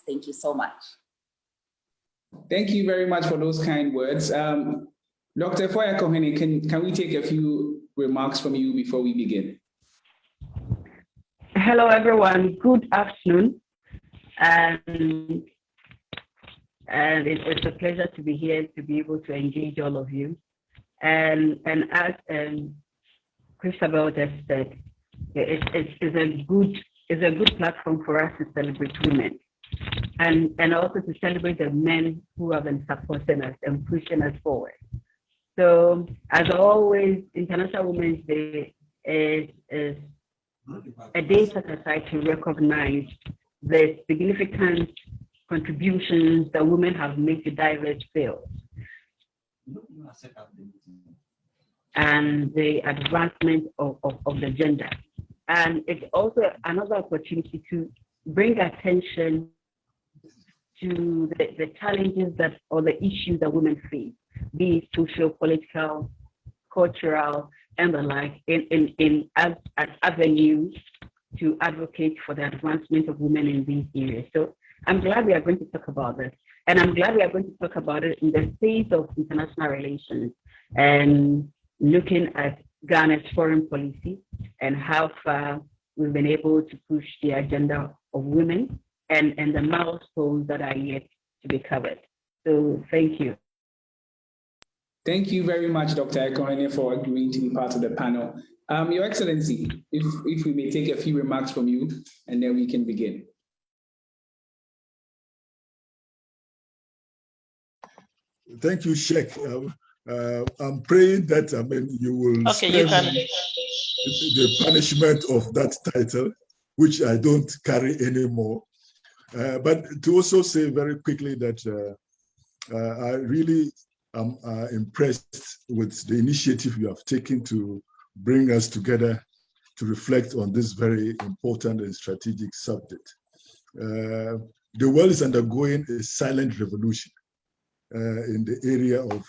Thank you so much. Thank you very much for those kind words. Dr. Foya Kohene, can we take a few remarks from you before we begin? Hello, everyone. Good afternoon. And it's a pleasure to be here to be able to engage all of you. And as Christabel just said, it's a good platform for us to celebrate women and also to celebrate the men who have been supporting us and pushing us forward. So as always, International Women's Day is a day set aside to recognize the significant contributions that women have made to diverse fields and the advancement of the gender. And it's also another opportunity to bring attention to the challenges or the issues that women face, be it social, political, cultural, and the like, as avenues to advocate for the advancement of women in these areas. So I'm glad we are going to talk about this. And I'm glad we are going to talk about it in the space of international relations and looking at Ghana's foreign policy and how far we've been able to push the agenda of women and the milestones that are yet to be covered. So thank you. Thank you very much, Dr. Ekohene, for agreeing to be part of the panel. Your Excellency, if we may take a few remarks from you, and then we can begin. Thank you, Sheikh. I'm praying that you will spare me the punishment of that title, which I don't carry anymore. But to also say very quickly that I really am impressed with the initiative you have taken to bring us together to reflect on this very important and strategic subject. The world is undergoing a silent revolution in the area of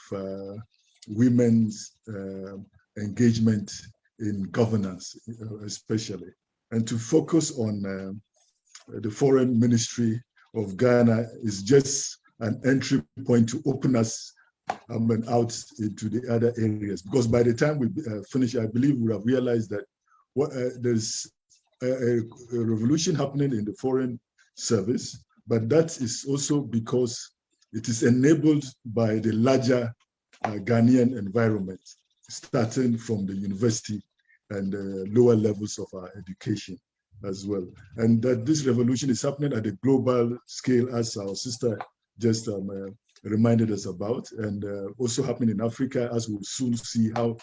women's engagement in governance, especially, and to focus on the Foreign Ministry of Ghana is just an entry point to open us out into the other areas. Because by the time we finish, I believe we have realized that there's a revolution happening in the foreign service, but that is also because it is enabled by the larger Ghanaian environment, starting from the university and lower levels of our education as well. And that this revolution is happening at a global scale, as our sister just reminded us about, and also happening in Africa, as we'll soon see how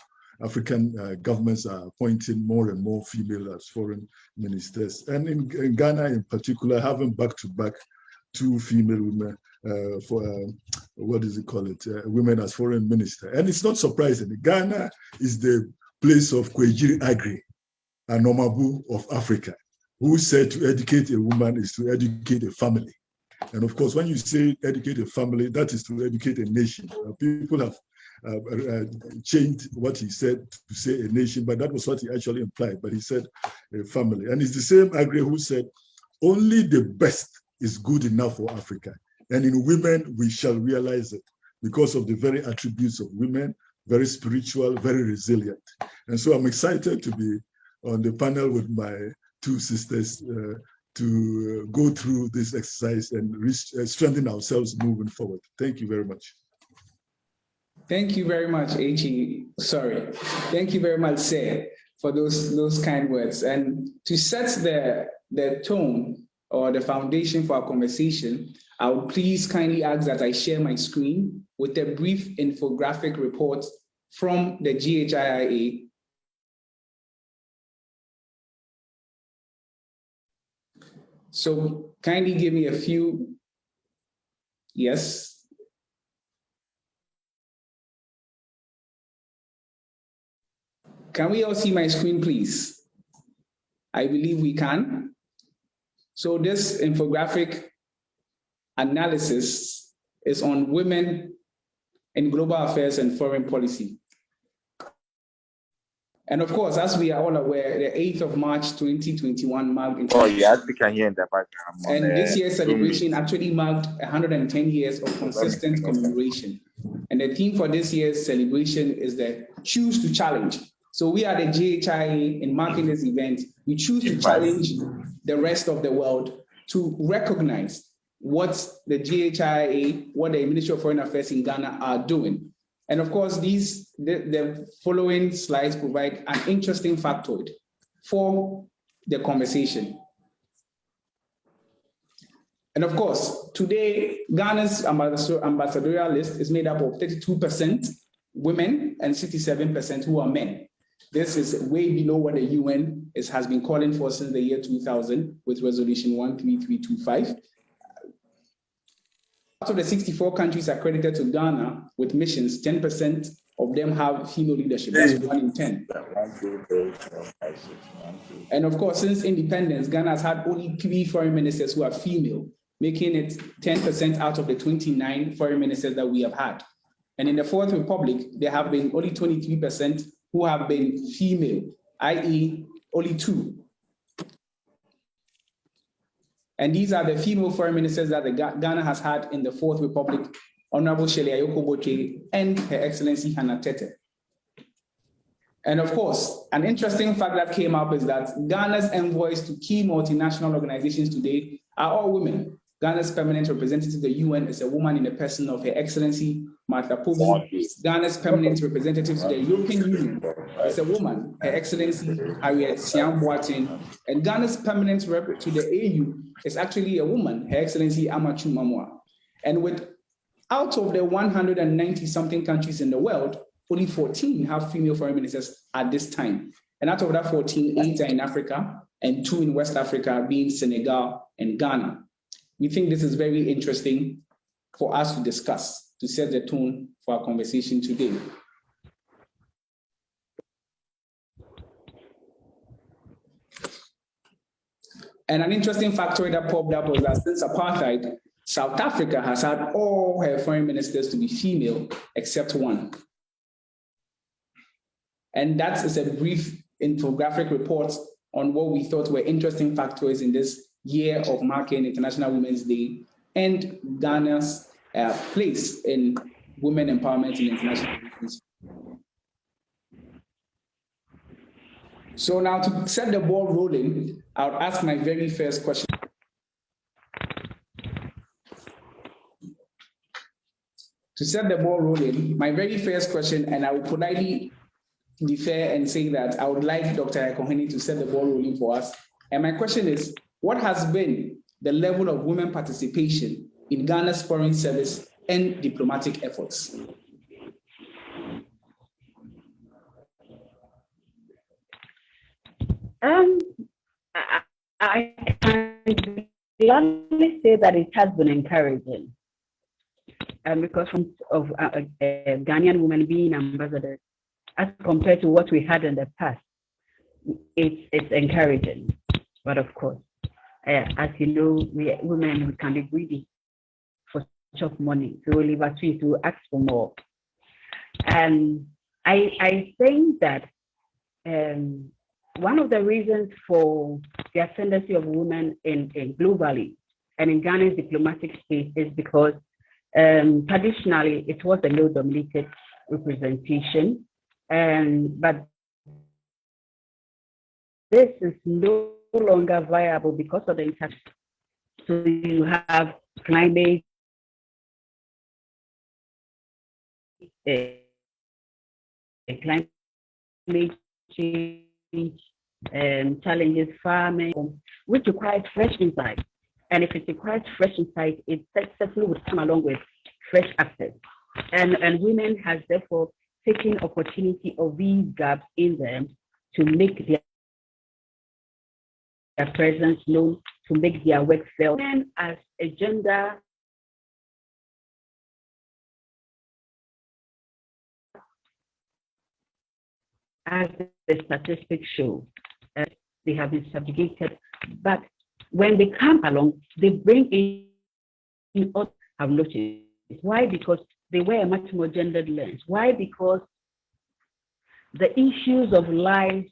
African governments are appointing more and more female as foreign ministers. And in Ghana in particular, having back-to-back two female women women as foreign minister. And it's not surprising. Ghana is the place of Kwejiri Agri, an Omabu of Africa, who said to educate a woman is to educate a family. And of course, when you say educate a family, that is to educate a nation. People have changed what he said to say a nation, but that was what he actually implied. But he said a family. And it's the same Agri who said, only the best is good enough for Africa. And in women, we shall realize it because of the very attributes of women, very spiritual, very resilient. And so I'm excited to be on the panel with my two sisters to go through this exercise and strengthen ourselves moving forward. Thank you very much. Thank you very much, Thank you very much, Sir, for those kind words. And to set the tone or the foundation for our conversation, I would please kindly ask that I share my screen with a brief infographic report from the GHIIA. So kindly give me a few. Yes. Can we all see my screen, please? I believe we can. So this infographic analysis is on women in global affairs and foreign policy. And of course, as we are all aware, the 8th of March 2021 marked. Oh, yes, we can hear in the background. And this year's celebration actually marked 110 years of consistent commemoration. And the theme for this year's celebration is the Choose to Challenge. So we are the GHIA in marking this event. We choose to challenge the rest of the world to recognize what the GHIA, what the Ministry of Foreign Affairs in Ghana are doing. And of course, the following slides provide an interesting factoid for the conversation. And of course, today, Ghana's ambassadorial list is made up of 32% women and 67% who are men. This is way below what the UN has been calling for since the year 2000 with resolution 13325. Out of the 64 countries accredited to Ghana with missions, 10% of them have female leadership. That's 1 in 10. And of course, since independence, Ghana has had only 3 foreign ministers who are female, making it 10% out of the 29 foreign ministers that we have had. And in the Fourth Republic, there have been only 23% who have been female, i.e. only 2. And these are the female foreign ministers that Ghana has had in the Fourth Republic, Honorable Shelley Ayoko Boche and Her Excellency Hannah Tete. And of course, an interesting fact that came up is that Ghana's envoys to key multinational organizations today are all women. Ghana's permanent representative to the UN is a woman in the person of Her Excellency Martha Pobu. Ghana's permanent representative to the European Union is a woman, Her Excellency Harriet Siam Boateng. And Ghana's permanent rep to the AU is actually a woman, Her Excellency Amachu Mamwa. And out of the 190-something countries in the world, only 14 have female foreign ministers at this time. And out of that 14, 8 are in Africa and 2 in West Africa, being Senegal and Ghana. We think this is very interesting for us to discuss, to set the tone for our conversation today. And an interesting factor that popped up was that since apartheid, South Africa has had all her foreign ministers to be female, except 1. And that is a brief infographic report on what we thought were interesting factors in this year of marking International Women's Day and Ghana's place in women empowerment in international relations. So now to set the ball rolling, I'll ask my very first question. To set the ball rolling, my very first question, and I will politely defer and say that I would like Dr. Ekohene to set the ball rolling for us. And my question is, what has been the level of women participation in Ghana's foreign service and diplomatic efforts? I can gladly say that it has been encouraging. Because of Ghanaian women being ambassadors, as compared to what we had in the past, it's encouraging. But of course, as you know, we can be greedy for such money, so we leave us to ask for more. And I think that one of the reasons for the ascendancy of women in globally and in Ghana's diplomatic space is because traditionally it was a male-dominated representation, but this is no longer viable because of the impact. So you have climate change, challenges, farming, which requires fresh insight. And if it requires fresh insight, it certainly would come along with fresh access. And women has therefore taken opportunity of these gaps in them to make their presence known, to make their work felt. Women as a gender as the statistics show, they have been subjugated, but when they come along, they bring in what I've noticed. Why? Because they wear a much more gendered lens. Why? Because the issues of life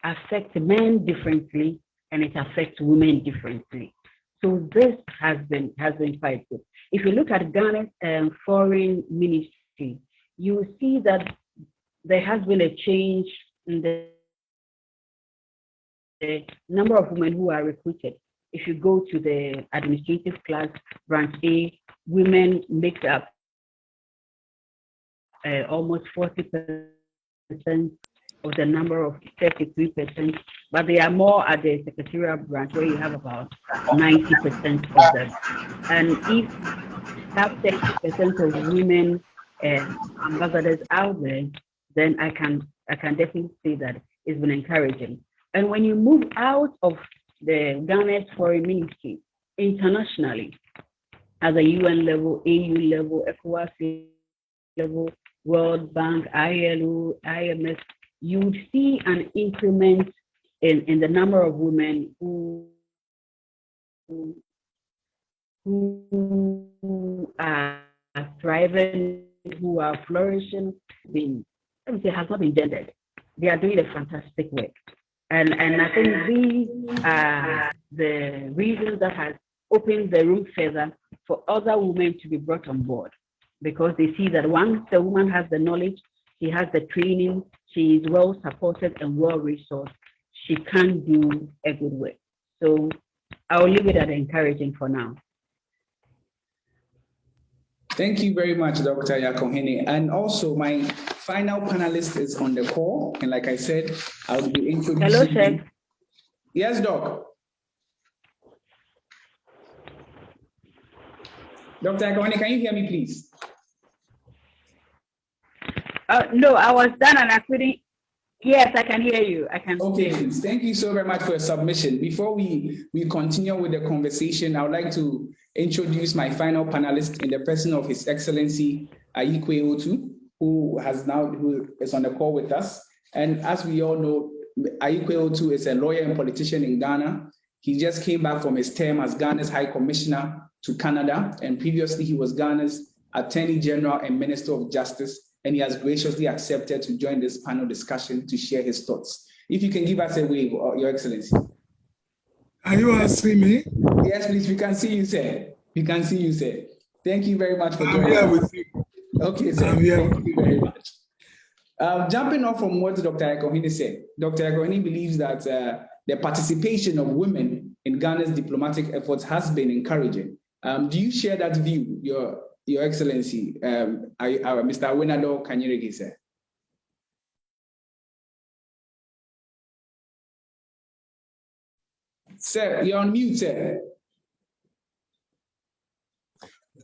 affect men differently and it affects women differently. So this has been quite good. If you look at Ghana's foreign ministry, you will see that there has been a change in the number of women who are recruited. If you go to the administrative class, branch A, women make up almost 40% of the number of 33%, but they are more at the secretarial branch where you have about 90% of them. And if you have 30% of women ambassadors out there, then I can definitely say that it's been encouraging. And when you move out of the Ghana's foreign ministry internationally, at the UN level, AU level, ECOWAS level, World Bank, ILO, IMF, you would see an increment in the number of women who are thriving, who are flourishing. Let me say, has not been gendered. They are doing a fantastic work. And I think these are the reasons that has opened the room further for other women to be brought on board, because they see that once the woman has the knowledge, she has the training, she is well supported and well resourced, she can do a good work. So I'll leave it at encouraging for now. Thank you very much, Dr. Yakohene. And also my final panelist is on the call. And like I said, I'll be introducing— Hello, Chef. Yes, Doc. Dr. Yakohene, can you hear me, please? No, I was done and I couldn't. Yes, I can hear you. I can. Okay, please. Thank you so very much for your submission. Before we continue with the conversation, I would like to introduce my final panelist in the person of His Excellency Ayikwe Otu, who is on the call with us. And as we all know, Ayikwe Otu is a lawyer and politician in Ghana. He just came back from his term as Ghana's High Commissioner to Canada, and previously he was Ghana's Attorney General and Minister of Justice, and he has graciously accepted to join this panel discussion to share his thoughts. If you can give us a wave, Your Excellency. Are you asking me? Yes, please, we can see you, sir. We can see you, sir. Thank you very much for joining us. I'm here with you. Okay, sir. Thank you very much. Jumping off from what Dr. Yakohene said, Dr. Yakohene believes that the participation of women in Ghana's diplomatic efforts has been encouraging. Do you share that view, Your Excellency, Mr. Wenado Kanyeregi, sir? Sir, you're on mute, sir.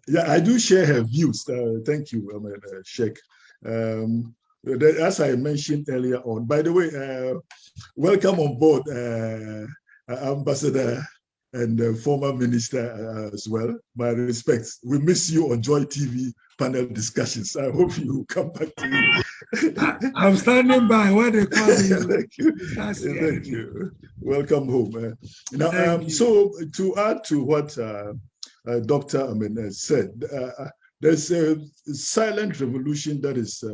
Yeah, I do share her views. Thank you, Sheikh. As I mentioned earlier on, by the way, welcome on board, Ambassador and former Minister as well. My respects. We miss you on Joy TV panel discussions. I hope you come back to me. I'm standing by. What they call you. Thank you. Thank you. Welcome home. Now, so to add to what Dr. said, there's a silent revolution that is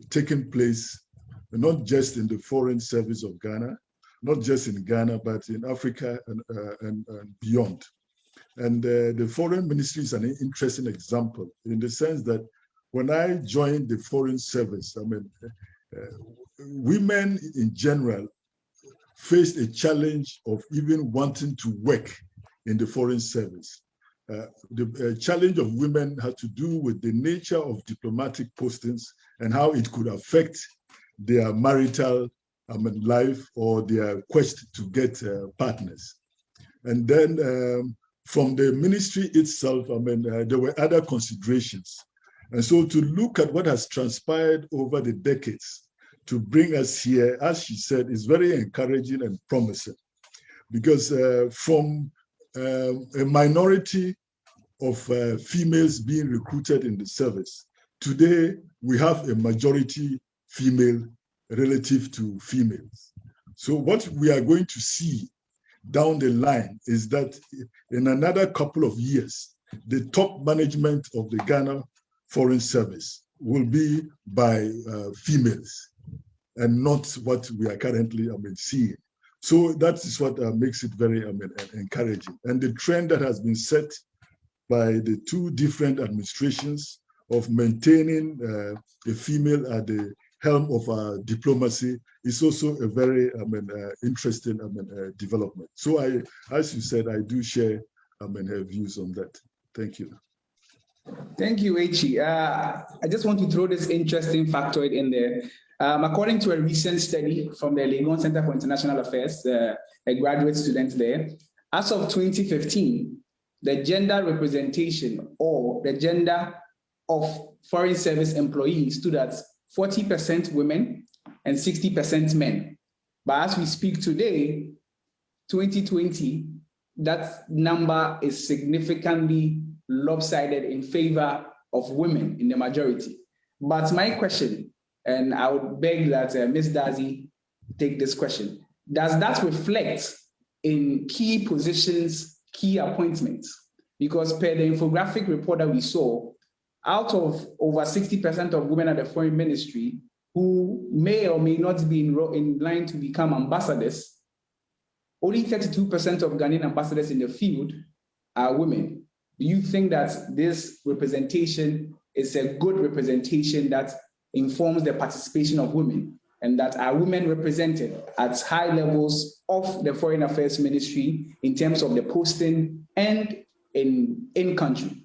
taking place, not just in the foreign service of Ghana, not just in Ghana, but in Africa and beyond. And the foreign ministry is an interesting example in the sense that when I joined the foreign service, women in general faced a challenge of even wanting to work in the foreign service. The challenge of women had to do with the nature of diplomatic postings and how it could affect their marital life or their quest to get partners. And then from the ministry itself, there were other considerations. And so to look at what has transpired over the decades to bring us here, as she said, is very encouraging and promising. Because from a minority of females being recruited in the service, today we have a majority female relative to females. So what we are going to see down the line is that in another couple of years, the top management of the Ghana Foreign Service will be by females. and not what we are currently seeing. So that is what makes it very encouraging. And the trend that has been set by the two different administrations of maintaining a female at the helm of diplomacy is also a very interesting development. So as you said, I do share her views on that. Thank you. Thank you, Echi. I just want to throw this interesting factoid in there. According to a recent study from the Legon Center for International Affairs, a graduate student there, as of 2015, the gender representation or the gender of foreign service employees stood at 40% women and 60% men. But as we speak today, 2020, that number is significantly lopsided in favor of women in the majority. But my question, and I would beg that Ms. Dazi take this question, does that reflect in key positions, key appointments? Because per the infographic report that we saw, out of over 60% of women at the foreign ministry who may or may not be in line to become ambassadors, only 32% of Ghanaian ambassadors in the field are women. Do you think that this representation is a good representation that informs the participation of women, and that are women represented at high levels of the Foreign Affairs Ministry in terms of the posting and in country?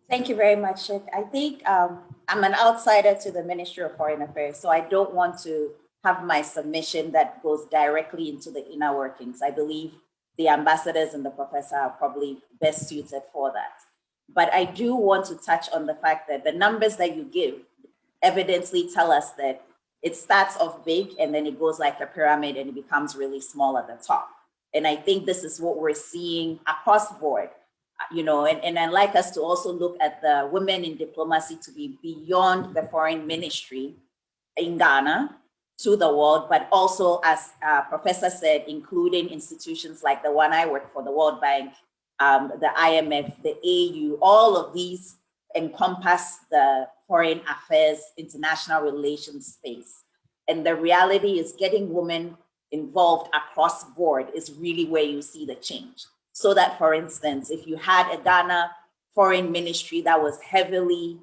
Thank you very much, Sheikh. I think I'm an outsider to the Ministry of Foreign Affairs, so I don't want to have my submission that goes directly into the inner workings. I believe the ambassadors and the professor are probably best suited for that. But I do want to touch on the fact that the numbers that you give evidently tell us that it starts off big and then it goes like a pyramid and it becomes really small at the top. And I think this is what we're seeing across the board, you know, and I'd like us to also look at the women in diplomacy to be beyond the foreign ministry in Ghana to the world, but also, as Professor said, including institutions like the one I work for, the World Bank, the IMF, the AU, all of these encompass the foreign affairs, international relations space. And the reality is getting women involved across board is really where you see the change. So that, for instance, if you had a Ghana foreign ministry that was heavily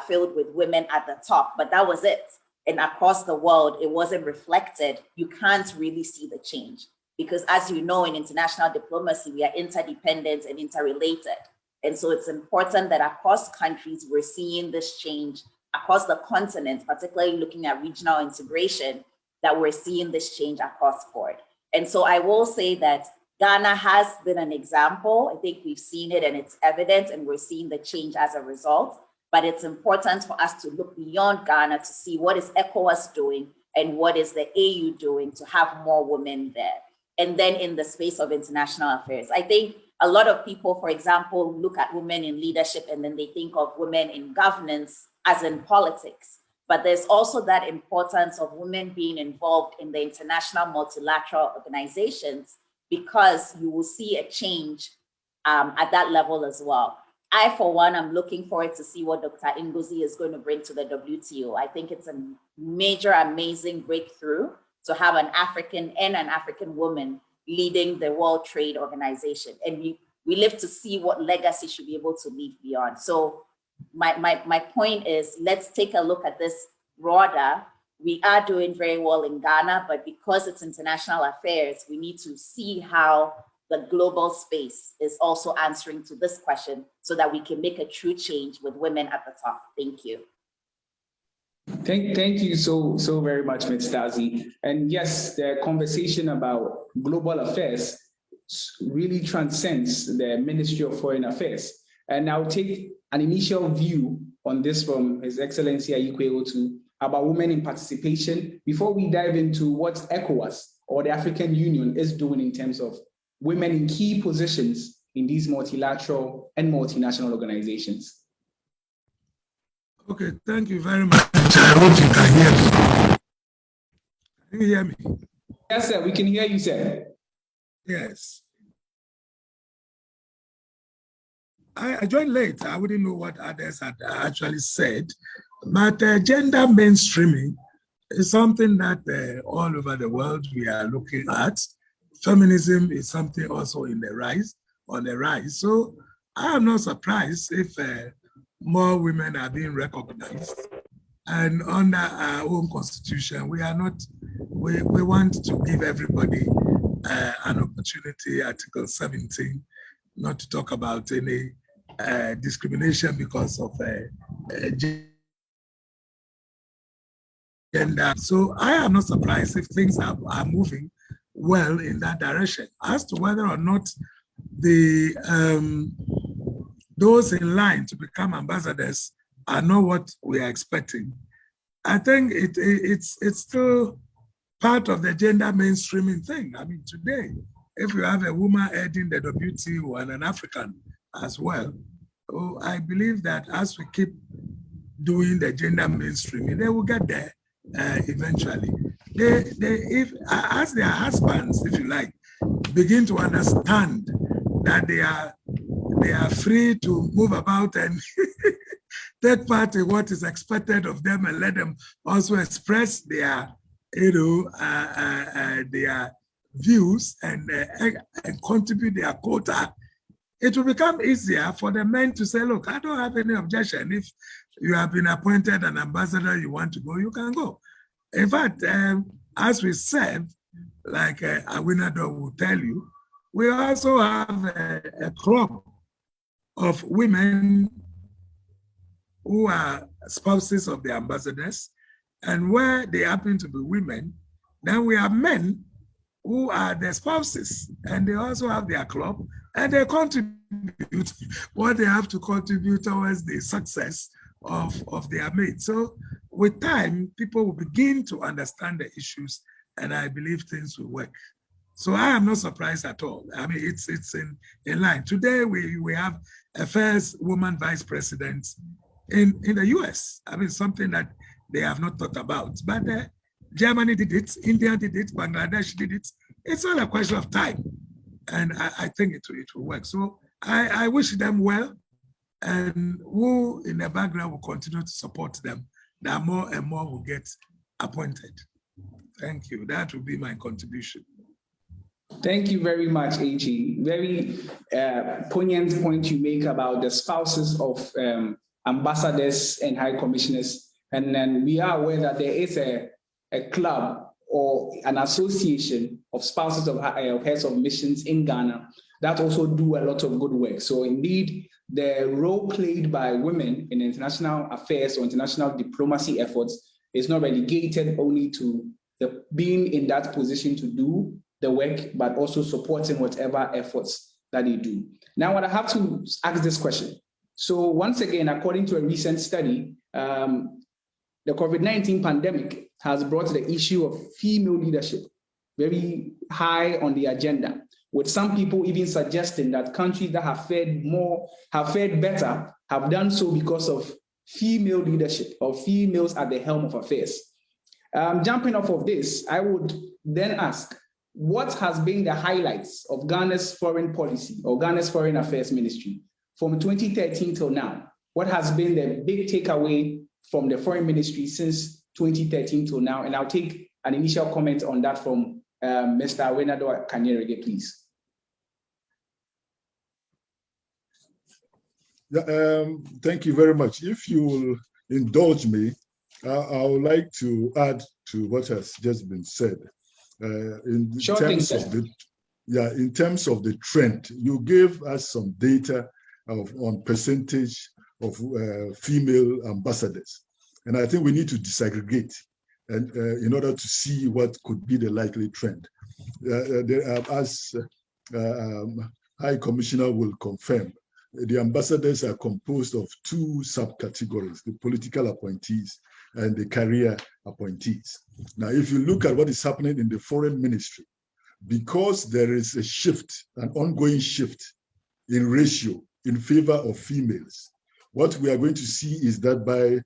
filled with women at the top, but that was it. And across the world, it wasn't reflected, you can't really see the change. Because as you know, in international diplomacy, we are interdependent and interrelated. And so it's important that across countries, we're seeing this change across the continent, particularly looking at regional integration, that we're seeing this change across board. And so I will say that Ghana has been an example. I think we've seen it and it's evident, and we're seeing the change as a result. But it's important for us to look beyond Ghana to see what is ECOWAS doing and what is the AU doing to have more women there. And then in the space of international affairs, I think a lot of people, for example, look at women in leadership and then they think of women in governance as in politics. But there's also that importance of women being involved in the international multilateral organizations, because you will see a change at that level as well. I, for one, am looking forward to see what Dr. Ngozi is going to bring to the WTO. I think it's a major, amazing breakthrough to have an African and an African woman leading the World Trade Organization. And we live to see what legacy should be able to leave beyond. So my point is, let's take a look at this broader. We are doing very well in Ghana, but because it's international affairs, we need to see how the global space is also answering to this question so that we can make a true change with women at the top. Thank you. Thank you so very much, Ms. Dazi. And yes, the conversation about global affairs really transcends the Ministry of Foreign Affairs. And I'll take an initial view on this from His Excellency Ayikwe Otu about women in participation before we dive into what ECOWAS or the African Union is doing in terms of women in key positions in these multilateral and multinational organizations. Okay, thank you very much. I hope you can hear me. Can you hear me? Yes, sir, we can hear you, sir. Yes. I joined late. I wouldn't know what others had actually said, But gender mainstreaming is something that all over the world we are looking at. Feminism is something also on the rise. So I am not surprised if more women are being recognized. And under our own constitution, we want to give everybody an opportunity, Article 17, not to talk about any discrimination because of gender. So I am not surprised if things are moving well in that direction. As to whether or not the those in line to become ambassadors are not what we are expecting, I think it's still part of the gender mainstreaming thing. I mean, today, if you have a woman heading the WTO and an African as well, I believe that as we keep doing the gender mainstreaming, they will get there eventually. If as their husbands, if you like, begin to understand that they are free to move about and take part in what is expected of them, and let them also express their their views and contribute their quota, it will become easier for the men to say, look, I don't have any objection. If you have been appointed an ambassador, you want to go, you can go. In fact, as we said, like Awinado will tell you, we also have a club of women who are spouses of the ambassadors, and where they happen to be women, then we have men who are their spouses, and they also have their club, and they contribute what they have to contribute towards the success of their mate. So with time, people will begin to understand the issues, and I believe things will work. So I am not surprised at all. I mean, it's in line. Today, we have a first woman vice president in the US. I mean, something that they have not thought about. But Germany did it, India did it, Bangladesh did it. It's all a question of time. And I think it will work. So I wish them well, and who in the background will continue to support them, that more and more will get appointed. Thank you. That will be my contribution. Thank you very much, AG. Very poignant point you make about the spouses of ambassadors and high commissioners. And then we are aware that there is a club or an association of spouses of heads of missions in Ghana that also do a lot of good work. So indeed, the role played by women in international affairs or international diplomacy efforts is not relegated only to the being in that position to do the work, but also supporting whatever efforts that they do. Now, what I have to ask this question. So once again, according to a recent study, the COVID-19 pandemic has brought the issue of female leadership very high on the agenda, with some people even suggesting that countries that have fared better, have done so because of female leadership or females at the helm of affairs. Jumping off of this, I would then ask, what has been the highlights of Ghana's foreign policy or Ghana's foreign affairs ministry from 2013 till now? What has been the big takeaway from the foreign ministry since 2013 till now? And I'll take an initial comment on that from Mr. Awenado Kanyerege, please. Thank you very much. If you will indulge me, I would like to add to what has just been said. In terms of the trend, you gave us some data on percentage of female ambassadors, and I think we need to disaggregate and in order to see what could be the likely trend. As High Commissioner will confirm, the ambassadors are composed of two subcategories: the political appointees and the career appointees. Now, if you look at what is happening in the foreign ministry, because there is a shift, an ongoing shift in ratio in favor of females, what we are going to see is that by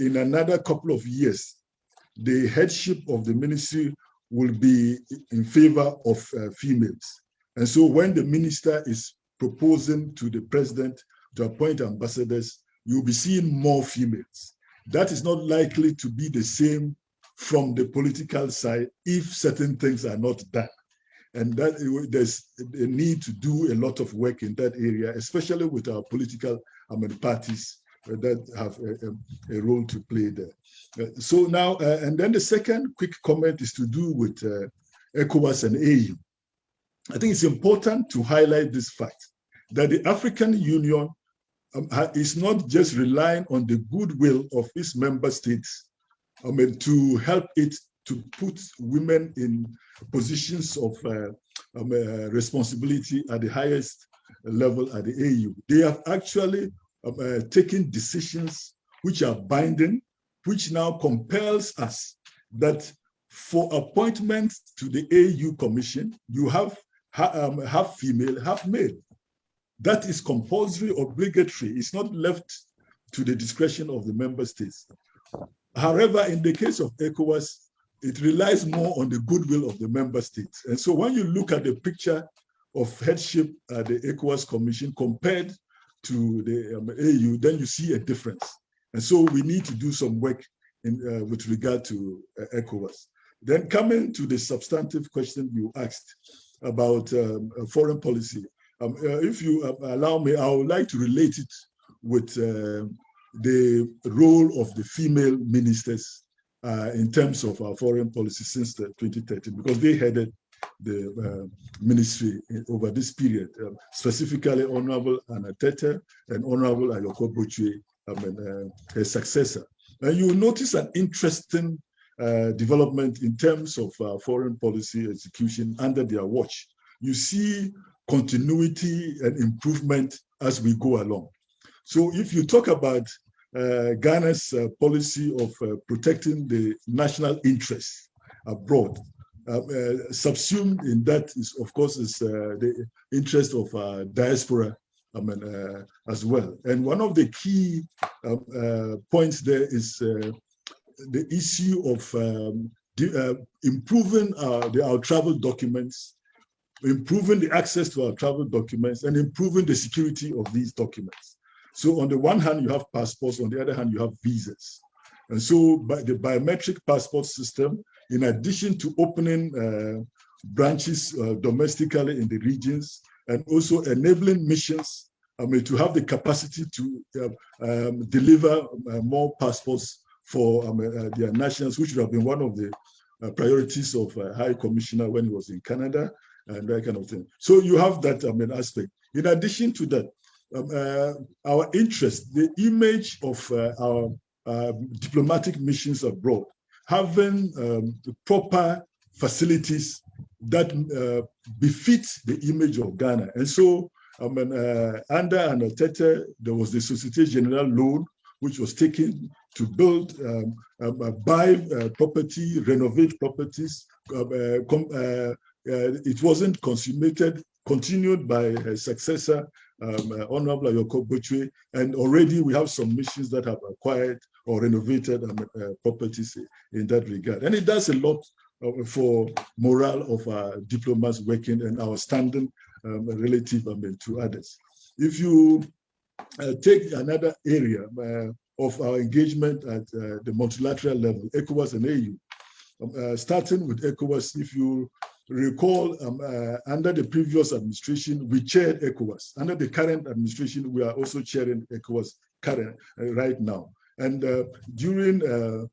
in another couple of years, the headship of the ministry will be in favor of females. And so when the minister is proposing to the president to appoint ambassadors, you'll be seeing more females. that is not likely to be the same from the political side if certain things are not done. And that there's a need to do a lot of work in that area, especially with our political parties that have a role to play there. So now, and then the second quick comment is to do with ECOWAS and AU. I think it's important to highlight this fact that the African Union is not just relying on the goodwill of its member states to help it to put women in positions of responsibility at the highest level at the AU. They have actually taken decisions which are binding, which now compels us that for appointments to the AU Commission, you have half female, half male. That is compulsory, obligatory. It's not left to the discretion of the member states. However, in the case of ECOWAS, it relies more on the goodwill of the member states. And so when you look at the picture of headship at the ECOWAS Commission compared to the AU, then you see a difference. And so we need to do some work with regard to ECOWAS. Then coming to the substantive question you asked about foreign policy, if you allow me, I would like to relate it with the role of the female ministers in terms of our foreign policy since 2013, because they headed the ministry over this period, specifically Honorable Anna Tete and Honorable Ayoko Bochwe, her successor. And you will notice an interesting development in terms of foreign policy execution under their watch. You see continuity and improvement as we go along. So if you talk about Ghana's policy of protecting the national interests abroad, subsumed in that is, of course, is the interest of diaspora as well. And one of the key points there is the issue of improving our travel documents, improving the access to our travel documents, and improving the security of these documents. So on the one hand, you have passports, on the other hand, you have visas. And so by the biometric passport system, in addition to opening branches domestically in the regions, and also enabling missions to have the capacity to deliver more passports for their nationals, which would have been one of the priorities of High Commissioner when he was in Canada, and that kind of thing. So you have that aspect. In addition to that, our interest, the image of our diplomatic missions abroad, having proper facilities that befit the image of Ghana. And so under Anna Tete, there was the Société Générale loan, which was taken to build, buy property, renovate properties. It wasn't consummated, continued by her successor, Honorable Ayoko Bochwe, and already we have some missions that have acquired or renovated properties in that regard. And it does a lot for morale of our diplomats working and our standing relative to others. If you take another area of our engagement at the multilateral level, ECOWAS and AU, starting with ECOWAS, if you recall, under the previous administration, we chaired ECOWAS. Under the current administration, we are also chairing ECOWAS right now. And during the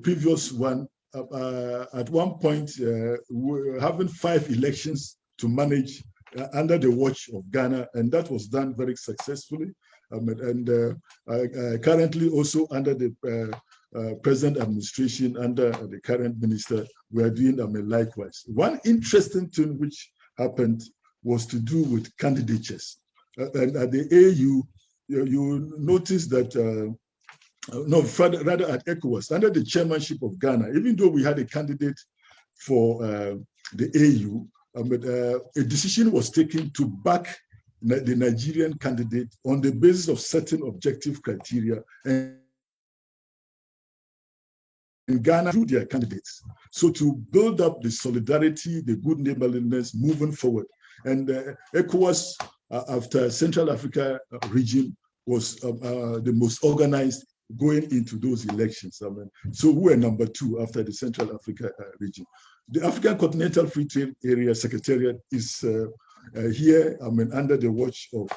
previous one, at one point, we were having 5 elections to manage under the watch of Ghana, and that was done very successfully. Currently also under the present administration, under the current minister, we are doing likewise. One interesting thing which happened was to do with candidatures. And at the AU, you notice that, rather at ECOWAS, under the chairmanship of Ghana, even though we had a candidate for the AU, a decision was taken to back the Nigerian candidate on the basis of certain objective criteria, and in Ghana through their candidates. So to build up the solidarity, the good neighborliness moving forward. And ECOWAS, after Central Africa region, was the most organized going into those elections. I mean, so we were number 2 after the Central Africa region. The African Continental Free Trade Area Secretariat is here, I mean, under the watch of,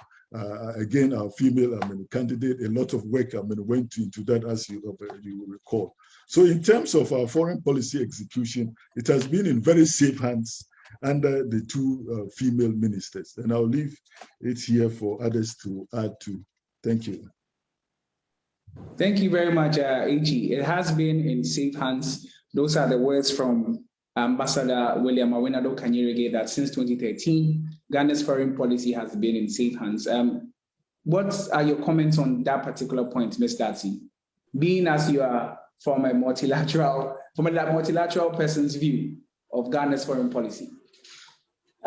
again, our female, I mean, candidate. A lot of work, I mean, went into that, as you will recall. So in terms of our foreign policy execution, it has been in very safe hands under the 2 female ministers. And I'll leave it here for others to add to. Thank you. Thank you very much, H.E. It has been in safe hands. Those are the words from Ambassador William Awinado Kanyerege, that since 2013, Ghana's foreign policy has been in safe hands. What are your comments on that particular point, Ms. Darcy? Being as you are from a multilateral person's view of Ghana's foreign policy.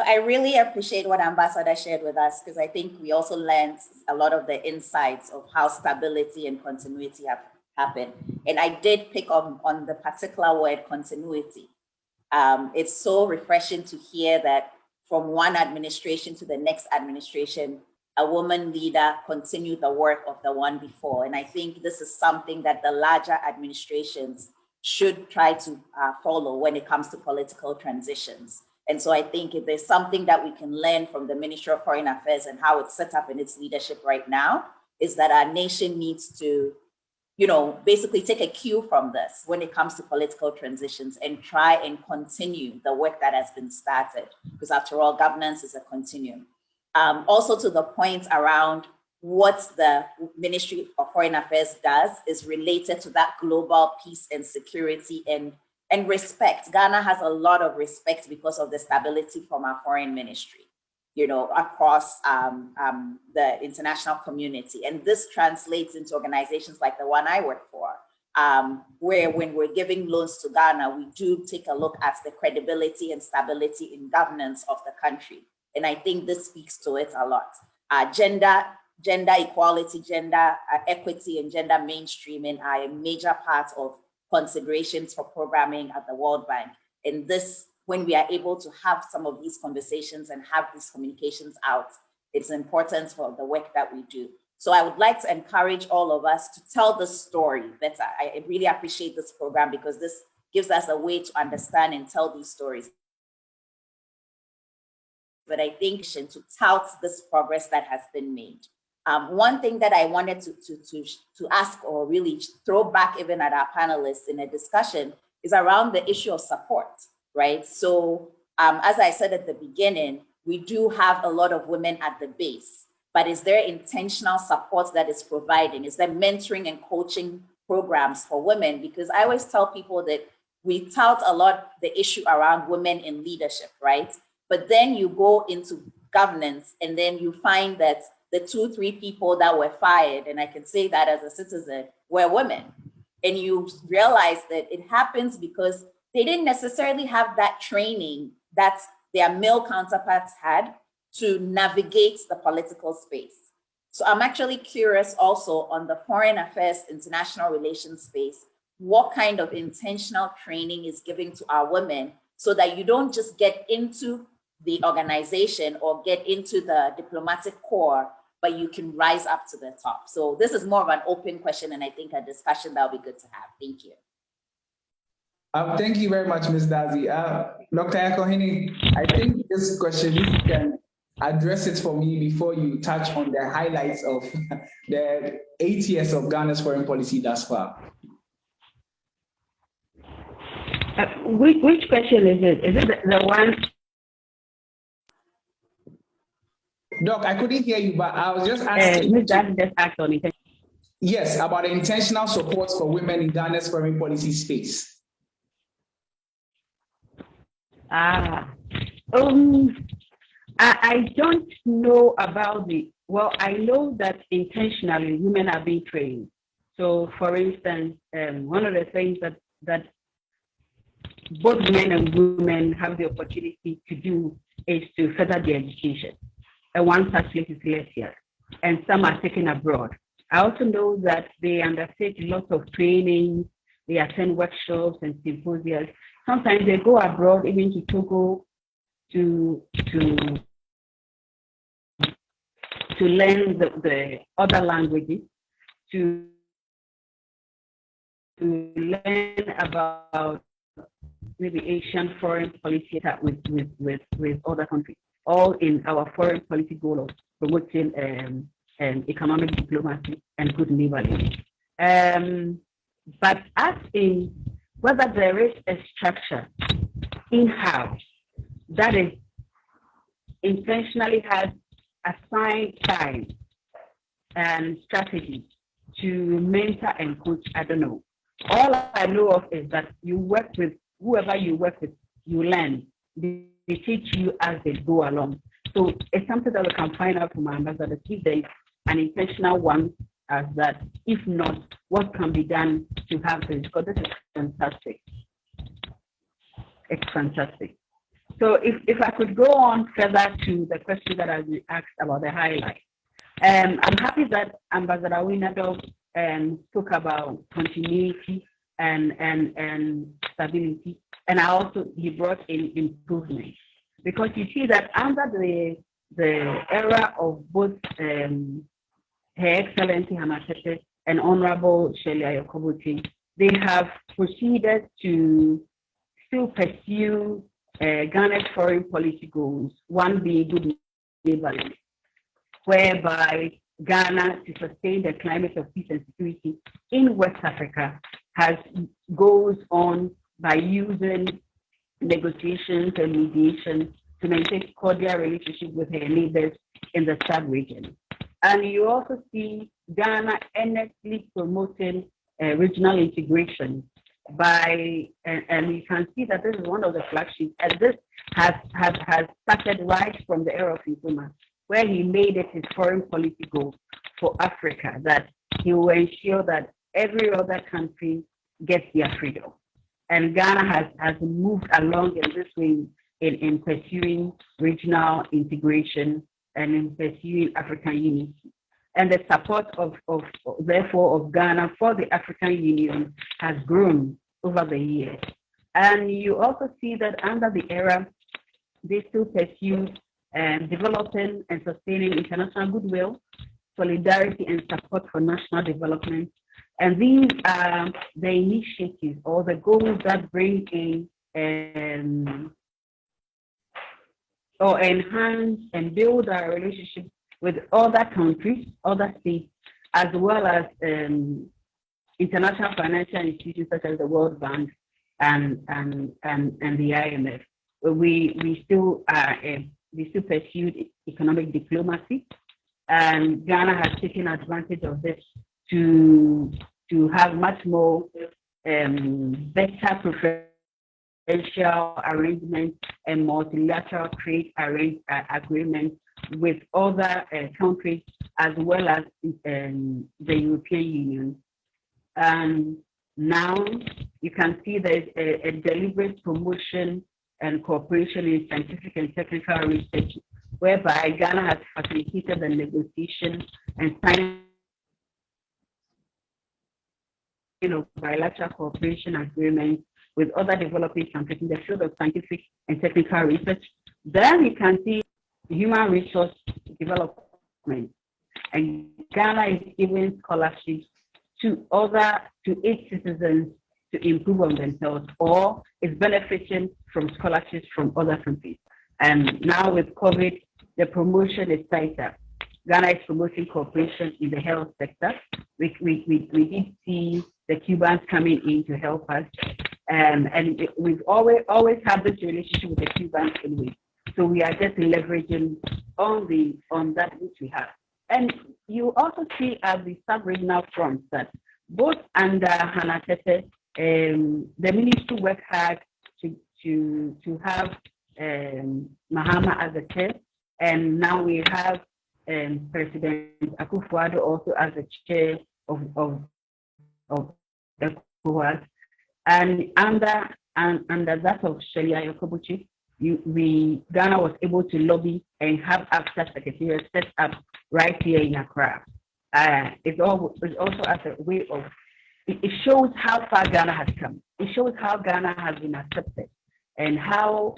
I really appreciate what Ambassador shared with us, because I think we also learned a lot of the insights of how stability and continuity have happened. And I did pick up on the particular word continuity. It's so refreshing to hear that from one administration to the next administration, a woman leader continued the work of the one before. And I think this is something that the larger administrations should try to follow when it comes to political transitions. And so I think if there's something that we can learn from the Ministry of Foreign Affairs and how it's set up in its leadership right now, is that our nation needs to, basically take a cue from this when it comes to political transitions and try and continue the work that has been started, because after all, governance is a continuum. Also to the point around what the Ministry of Foreign Affairs does is related to that global peace and security and respect. Ghana has a lot of respect because of the stability from our foreign ministry, across the international community. And this translates into organizations like the one I work for, where when we're giving loans to Ghana, we do take a look at the credibility and stability in governance of the country. And I think this speaks to it a lot. Gender equality, gender equity, and gender mainstreaming are a major part of considerations for programming at the World Bank. And this, when we are able to have some of these conversations and have these communications out, it's important for the work that we do. So I would like to encourage all of us to tell the story better. I really appreciate this program because this gives us a way to understand and tell these stories. But I think to tout this progress that has been made. One thing that I wanted to ask, or really throw back even at our panelists in a discussion, is around the issue of support, right? So as I said at the beginning, we do have a lot of women at the base, but is there intentional support that is providing? Is there mentoring and coaching programs for women? Because I always tell people that we tout a lot the issue around women in leadership, right? But then you go into governance and then you find that the 2-3 people that were fired, and I can say that as a citizen, were women. And you realize that it happens because they didn't necessarily have that training that their male counterparts had to navigate the political space. So I'm actually curious also on the foreign affairs, international relations space, what kind of intentional training is given to our women so that you don't just get into the organization or get into the diplomatic corps, but you can rise up to the top. So this is more of an open question, and I think a discussion that will be good to have. Thank you. Thank you very much, Ms. Dazi. Dr. Yakohini, I think this question, if you can address it for me before you touch on the highlights of the 8 years of Ghana's foreign policy thus far. Which question is it? Is it the one? Doc, I couldn't hear you, but I was just asking. Just asked on it. Yes, about intentional support for women in Ghana's foreign policy space. I don't know about I know that intentionally women are being trained. So for instance, one of the things that both men and women have the opportunity to do is to further their education. And one such place is Celestia, and some are taken abroad. I also know that they undertake lots of training, they attend workshops and symposia. Sometimes they go abroad, even to Togo, to learn the other languages, to learn about maybe Asian foreign policy with other countries, all in our foreign policy goal of promoting economic diplomacy and good neighborliness. But as in whether there is a structure in-house that is intentionally has assigned time and strategy to mentor and coach, I don't know. All I know of is that you work with whoever you work with, you learn. They teach you as they go along. So it's something that we can find out from our ambassadors if there is an intentional one as that. If not, what can be done to have this? Because this is fantastic. It's fantastic. So if I could go on further to the question that I asked about the highlight. I'm happy that Ambassador Winado spoke about continuity and stability, and he brought in improvement, because you see that under the era of both Her Excellency Hamatete and Honorable Shelia Yokobuchi, they have proceeded to still pursue Ghana's foreign policy goals, one being good neighborliness, whereby Ghana, to sustain the climate of peace and security in West Africa, goes on by using negotiations and mediation to maintain cordial relationship with her neighbors in the sub-region. And you also see Ghana earnestly promoting regional integration and you can see that this is one of the flagships, and this has started right from the era of Nkrumah, where he made it his foreign policy goal for Africa, that he will ensure that every other country gets their freedom. And Ghana has moved along in this way in pursuing regional integration and in pursuing African unity. And the support therefore of Ghana for the African Union has grown over the years. And you also see that under the era, they still pursue developing and sustaining international goodwill, solidarity and support for national development. And these are the initiatives or the goals that bring in or enhance and build our relationship with other countries, other states, as well as international financial institutions such as the World Bank and the IMF. We still pursued economic diplomacy, and Ghana has taken advantage of this to have much more better preferential arrangements and multilateral trade agreements with other countries, as well as the European Union. And now you can see there's a deliberate promotion and cooperation in scientific and technical research, whereby Ghana has facilitated the negotiation and signing bilateral cooperation agreements with other developing countries in the field of scientific and technical research. Then you can see human resource development, and Ghana is giving scholarships to its citizens to improve on themselves, or is benefiting from scholarships from other countries. And now with COVID, the promotion is tighter. Ghana is promoting cooperation in the health sector. We did see the Cubans coming in to help us, and we've always had this relationship with the Cubans anyway. So we are just leveraging on that which we have. And you also see at the sub-regional front that both under Hanatete, the ministry worked hard to have Mahama as a chair, and now we have President Akufo-Addo also as the chair of ECOWAS, and under that of Shelia Yokobuchi, Ghana was able to lobby and have AFSA Secretariat set up right here in Accra. It's also as a way of, it shows how far Ghana has come. It shows how Ghana has been accepted and how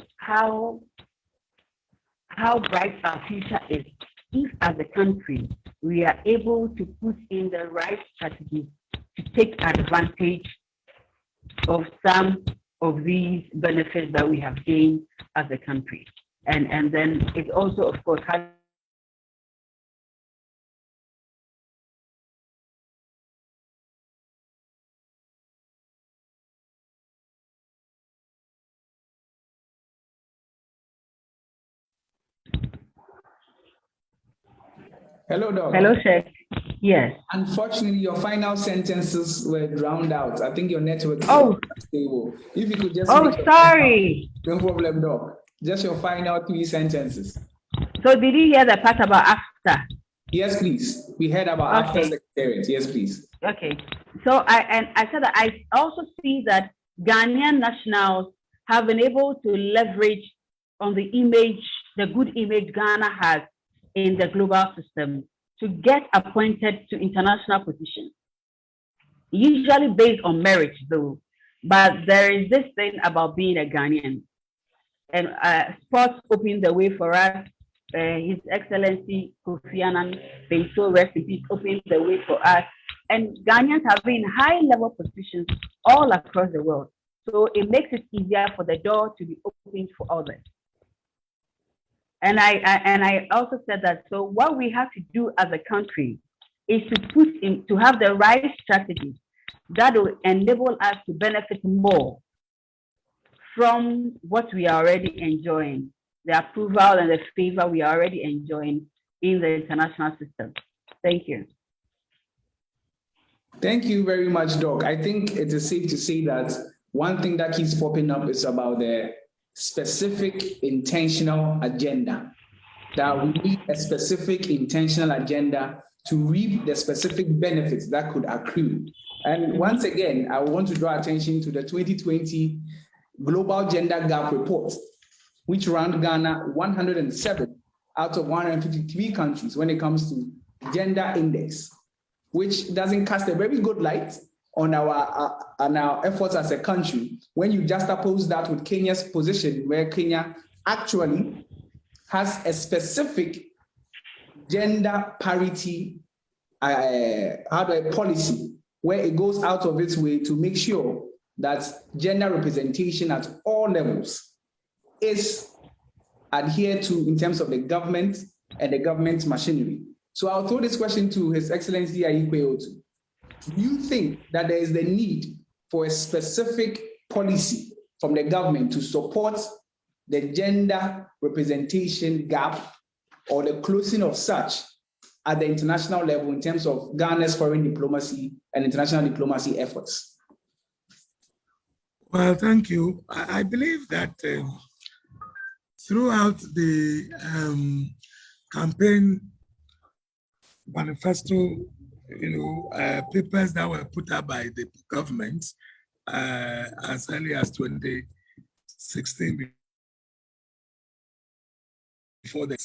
bright our future is if, as a country, we are able to put in the right strategies to take advantage of some of these benefits that we have gained as a country. And then it also, of course, has Hello, Doc. Hello, Sheikh. Yes. Unfortunately, your final sentences were drowned out. I think your network is stable. If you could just sorry. No problem, Doc. Just your final 3 sentences. So did you hear the part about after? Yes, please. We heard about after secretariat. Yes, please. Okay. So I said that I also see that Ghanaian nationals have been able to leverage on the image, the good image Ghana has in the global system to get appointed to international positions, usually based on merit though. But there is this thing about being a Ghanaian, and sports opened the way for us. His Excellency Kofi Annan, being so rest in peace, opened the way for us. And Ghanaians have been in high level positions all across the world. So it makes it easier for the door to be opened for others. And I also said that, so what we have to do as a country is to have the right strategies that will enable us to benefit more from what we are already enjoying, the approval and the favor we are already enjoying in the international system. Thank you. Thank you very much, Doc. I think it is safe to say that one thing that keeps popping up is about the specific intentional agenda, that we need a specific intentional agenda to reap the specific benefits that could accrue. And once again, I want to draw attention to the 2020 Global Gender Gap Report, which ranked Ghana 107 out of 153 countries when it comes to gender index, which doesn't cast a very good light on our efforts as a country. When you juxtapose that with Kenya's position, where Kenya actually has a specific gender parity policy, where it goes out of its way to make sure that gender representation at all levels is adhered to in terms of the government and the government machinery. So I'll throw this question to His Excellency Ayikwe Otu. Do you think that there is the need for a specific policy from the government to support the gender representation gap or the closing of such at the international level in terms of Ghana's foreign diplomacy and international diplomacy efforts? Well, thank you. I believe that throughout the campaign manifesto, papers that were put up by the government as early as 2016, before the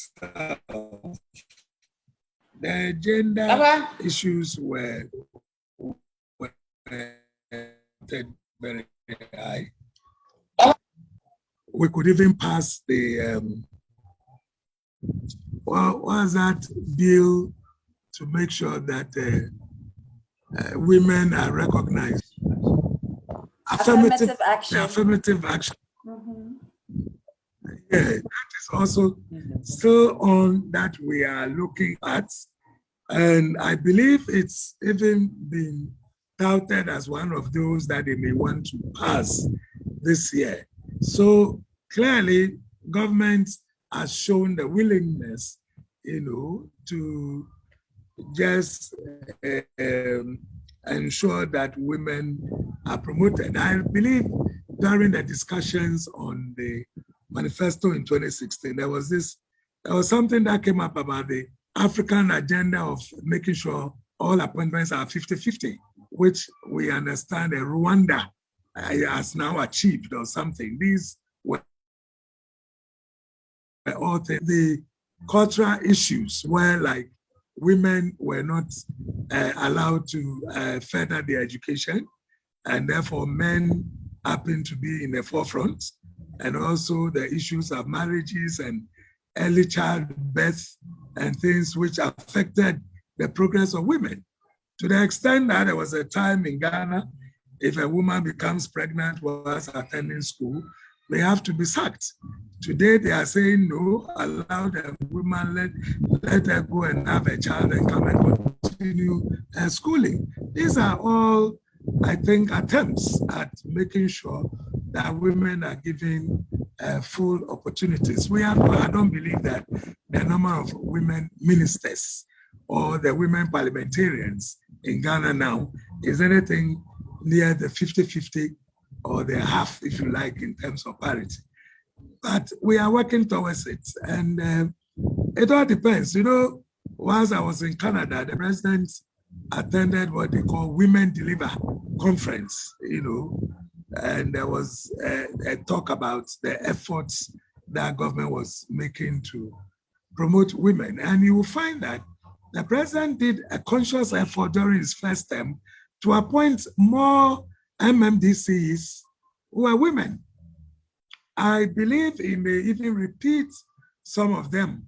gender issues were very high. We could even pass the what was that bill to make sure that women are recognized. Affirmative action. Affirmative action. Mm-hmm. Yeah, that is also still on that we are looking at. And I believe it's even been touted as one of those that they may want to pass this year. So clearly, government has shown the willingness, to just ensure that women are promoted. I believe during the discussions on the manifesto in 2016, there was something that came up about the African agenda of making sure all appointments are 50-50, which we understand that Rwanda has now achieved or something. These were all the cultural issues where like women were not allowed to further their education, and therefore men happened to be in the forefront, and also the issues of marriages and early childbirth and things which affected the progress of women. To the extent that there was a time in Ghana if a woman becomes pregnant whilst attending school, they have to be sacked. Today, they are saying, no, allow the woman, let her go and have a child and come and continue schooling. These are all, I think, attempts at making sure that women are given full opportunities. I don't believe that the number of women ministers or the women parliamentarians in Ghana now is anything near the 50-50 or the half, if you like, in terms of parity. But we are working towards it. And it all depends. You know, whilst I was in Canada, the president attended what they call Women Deliver Conference, you know, and there was a talk about the efforts that government was making to promote women. And you will find that the president did a conscious effort during his first term to appoint more MMDCs who are women. I believe he may even repeat some of them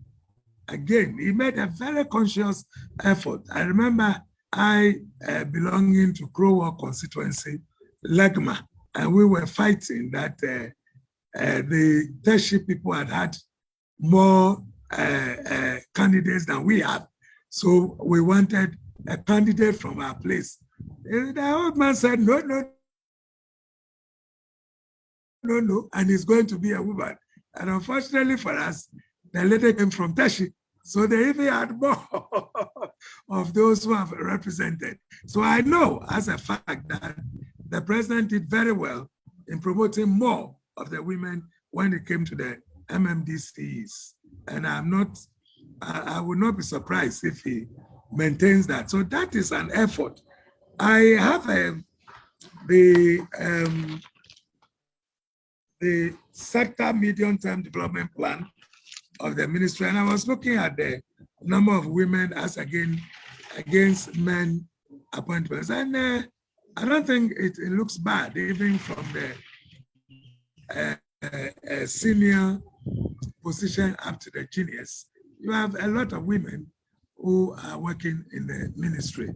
again. He made a very conscious effort. I remember belonging to Crowell constituency, Legma, and we were fighting that the tertiary people had more candidates than we have. So we wanted a candidate from our place. And the old man said, no, and it's going to be a woman. And unfortunately for us, the lady came from Tashi. So they even had more of those who have represented. So I know as a fact that the president did very well in promoting more of the women when it came to the MMDCs. And I would not be surprised if he maintains that. So that is an effort. I have the sector medium-term development plan of the ministry, and I was looking at the number of women as against men appointments, and I don't think it looks bad, even from the senior position up to the juniors. You have a lot of women who are working in the ministry.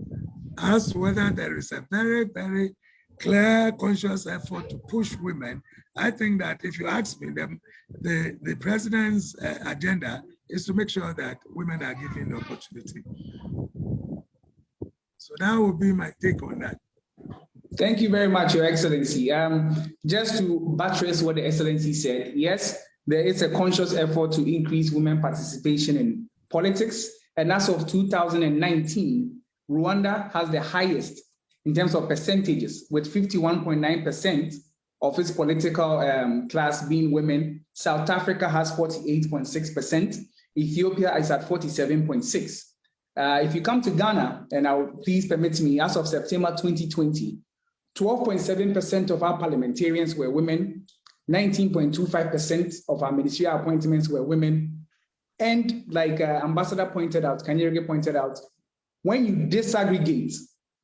As to whether there is a very, very clear, conscious effort to push women, I think that if you ask me, the president's agenda is to make sure that women are given the opportunity. So that would be my take on that. Thank you very much, Your Excellency. Just to buttress what the Excellency said, yes, there is a conscious effort to increase women participation in politics. And as of 2019, Rwanda has the highest in terms of percentages, with 51.9% of its political class being women. South Africa has 48.6%. Ethiopia is at 47.6%. If you come to Ghana, and please permit me, as of September 2020, 12.7% of our parliamentarians were women, 19.25% of our ministerial appointments were women. And like Ambassador pointed out, Kanyerege pointed out, when you disaggregate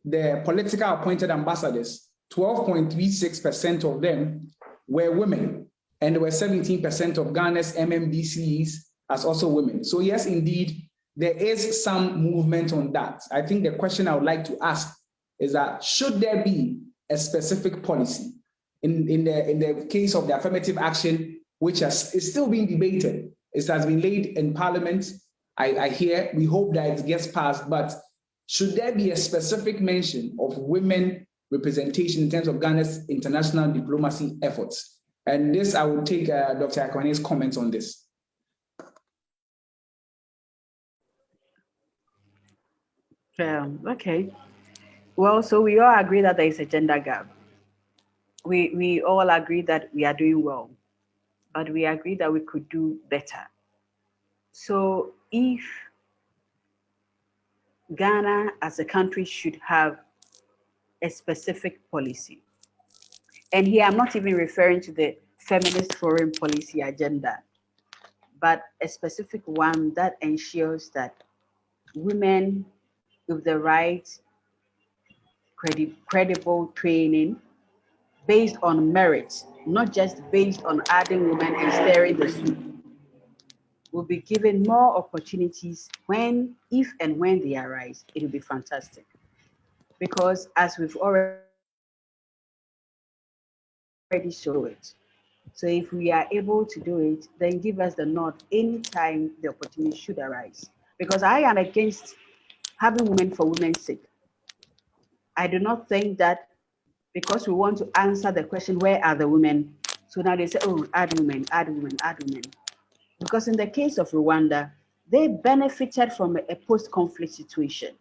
the political appointed ambassadors, 12.36% of them were women, and there were 17% of Ghana's MMDCs as also women. So yes, indeed, there is some movement on that. I think the question I would like to ask is that should there be a specific policy in the case of the affirmative action, which is still being debated? It has been laid in Parliament. I hear, we hope that it gets passed, but should there be a specific mention of women representation in terms of Ghana's international diplomacy efforts? And this, I will take Dr. Akwane's comments on this. Okay. Well, so we all agree that there is a gender gap. We all agree that we are doing well, but we agree that we could do better. So if Ghana as a country should have a specific policy, and here I'm not even referring to the feminist foreign policy agenda, but a specific one that ensures that women with the right credible training based on merit, not just based on adding women and stirring the soup, will be given more opportunities if and when they arise. It will be fantastic. Because as we've already already show it. So if we are able to do it, then give us the nod anytime the opportunity should arise. Because I am against having women for women's sake. I do not think that because we want to answer the question, where are the women? So now they say, oh, add women, add women, add women. Because in the case of Rwanda, they benefited from a post-conflict situation.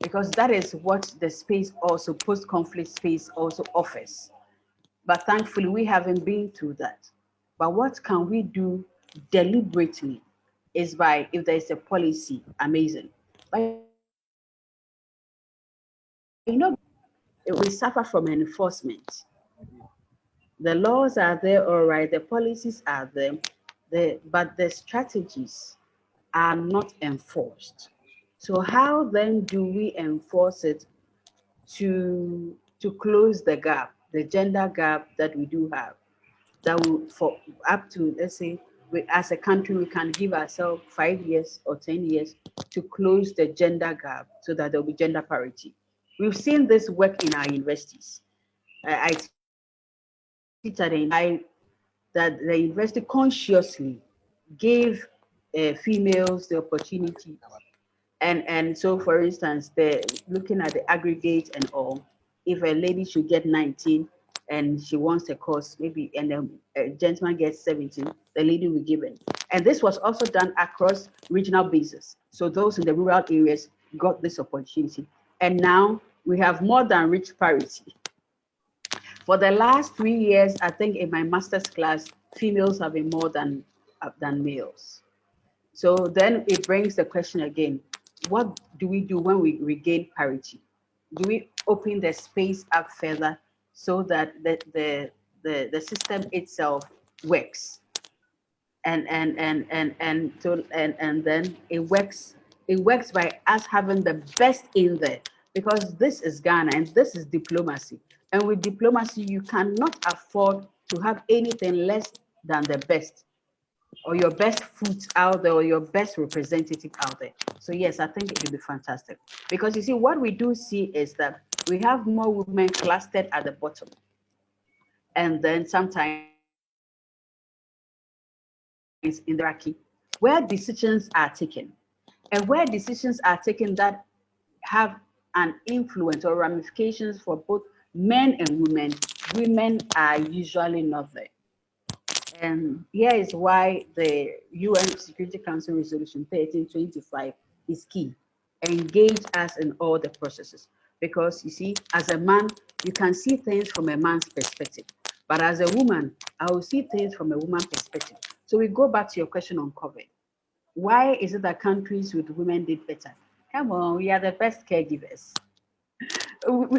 Because that is what the space also, post-conflict space also offers. But thankfully, we haven't been through that. But what can we do deliberately is by, if there is a policy, amazing. But you know, we suffer from enforcement. The laws are there, all right, the policies are there, but the strategies are not enforced. So how then do we enforce it to close the gap, the gender gap that we do have? That will, for up to, let's say, as a country, we can give ourselves 5 years or 10 years to close the gender gap so that there'll be gender parity. We've seen this work in our universities. I teach at that the university consciously gave females the opportunity. And so, for instance, they're looking at the aggregate and all. If a lady should get 19 and she wants a course, maybe, and a gentleman gets 17, the lady will give it. And this was also done across regional basis. So those in the rural areas got this opportunity. And now we have more than reached parity. For the last 3 years, I think in my master's class, females have been more than males. So then it brings the question again, what do we do when we regain parity? Do we open the space up further so that the system itself works? And then it works by us having the best in there, because this is Ghana and this is diplomacy. And with diplomacy, you cannot afford to have anything less than the best, or your best foot out there, or your best representative out there. So yes, I think it will be fantastic. Because you see, what we do see is that we have more women clustered at the bottom. And then sometimes in the hierarchy, where decisions are taken, and where decisions are taken that have an influence or ramifications for both men and women are usually not there. And here is why the UN Security Council Resolution 1325 is key. Engage us in all the processes. Because you see, as a man, you can see things from a man's perspective. But as a woman, I will see things from a woman's perspective. So we go back to your question on COVID. Why is it that countries with women did better? Come on, we are the best caregivers.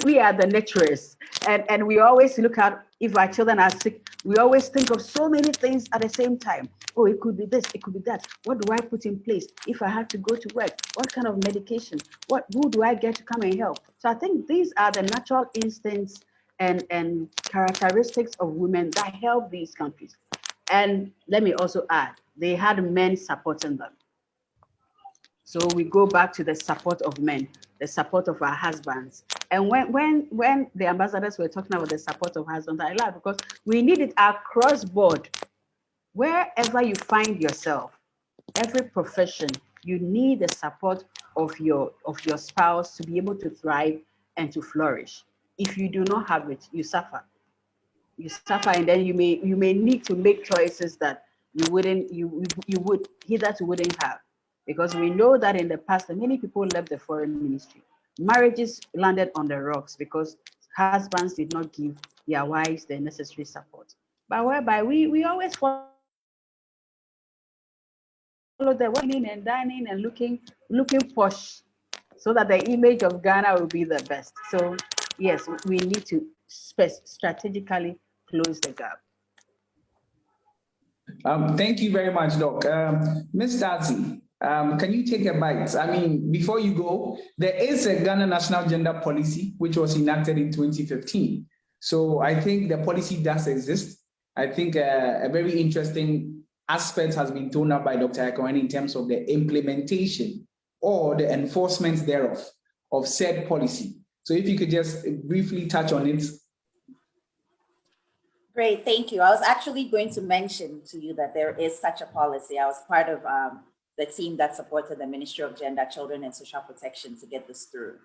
We are the nurturers, and we always look at, if our children are sick, we always think of so many things at the same time. Oh, it could be this, it could be that. What do I put in place if I have to go to work? What kind of medication? Who do I get to come and help? So I think these are the natural instincts and characteristics of women that help these countries. And let me also add, they had men supporting them. So we go back to the support of men, the support of our husbands. And when the ambassadors were talking about the support of husbands, I laugh, because we need it across board. Wherever you find yourself, every profession, you need the support of your spouse to be able to thrive and to flourish. If you do not have it, you suffer. You suffer, and then you may need to make choices that you would hitherto wouldn't have. Because we know that in the past, many people left the foreign ministry. Marriages landed on the rocks because husbands did not give their wives the necessary support. But whereby we always follow the winning and dining and looking posh, so that the image of Ghana will be the best. So yes, we need to strategically close the gap. Thank you very much, Doc. Ms. Darcy, can you take a bite? I mean, before you go, there is a Ghana National Gender Policy, which was enacted in 2015. So I think the policy does exist. I think a very interesting aspect has been thrown up by Dr. Akawani in terms of the implementation or the enforcement thereof of said policy. So if you could just briefly touch on it. Great, thank you. I was actually going to mention to you that there is such a policy. I was part of the team that supported the Ministry of Gender, Children and Social Protection to get this through.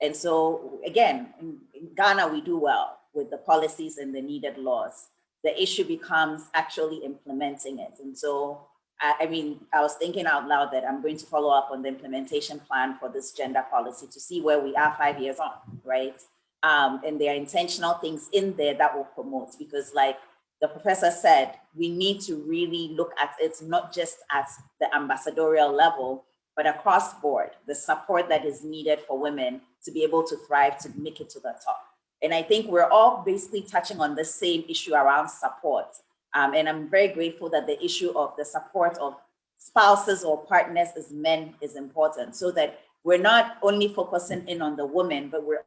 And so again, in Ghana, we do well with the policies and the needed laws. The issue becomes actually implementing it. And so, I mean, I was thinking out loud that I'm going to follow up on the implementation plan for this gender policy to see where we are 5 years on, right? And there are intentional things in there that will promote, because like the professor said, we need to really look at it, not just at the ambassadorial level, but across board, the support that is needed for women to be able to thrive, to make it to the top. And I think we're all basically touching on the same issue around support. And I'm very grateful that the issue of the support of spouses or partners as men is important, so that we're not only focusing in on the women, but we're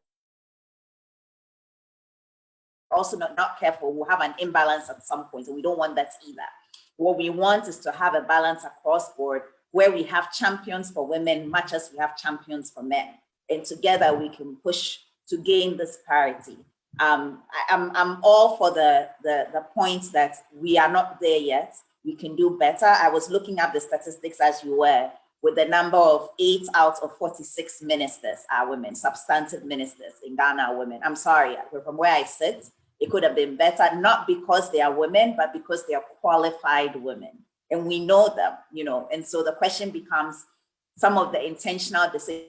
also not careful. We'll have an imbalance at some point, and we don't want that either. What we want is to have a balance across board where we have champions for women much as we have champions for men. And together we can push to gain this parity. I'm all for the point that we are not there yet. We can do better. I was looking up the statistics as you were, with the number of 8 out of 46 ministers are women, substantive ministers in Ghana are women. I'm sorry, from where I sit, it could have been better, not because they are women, but because they are qualified women. And we know them, you know, and so the question becomes some of the intentional decisions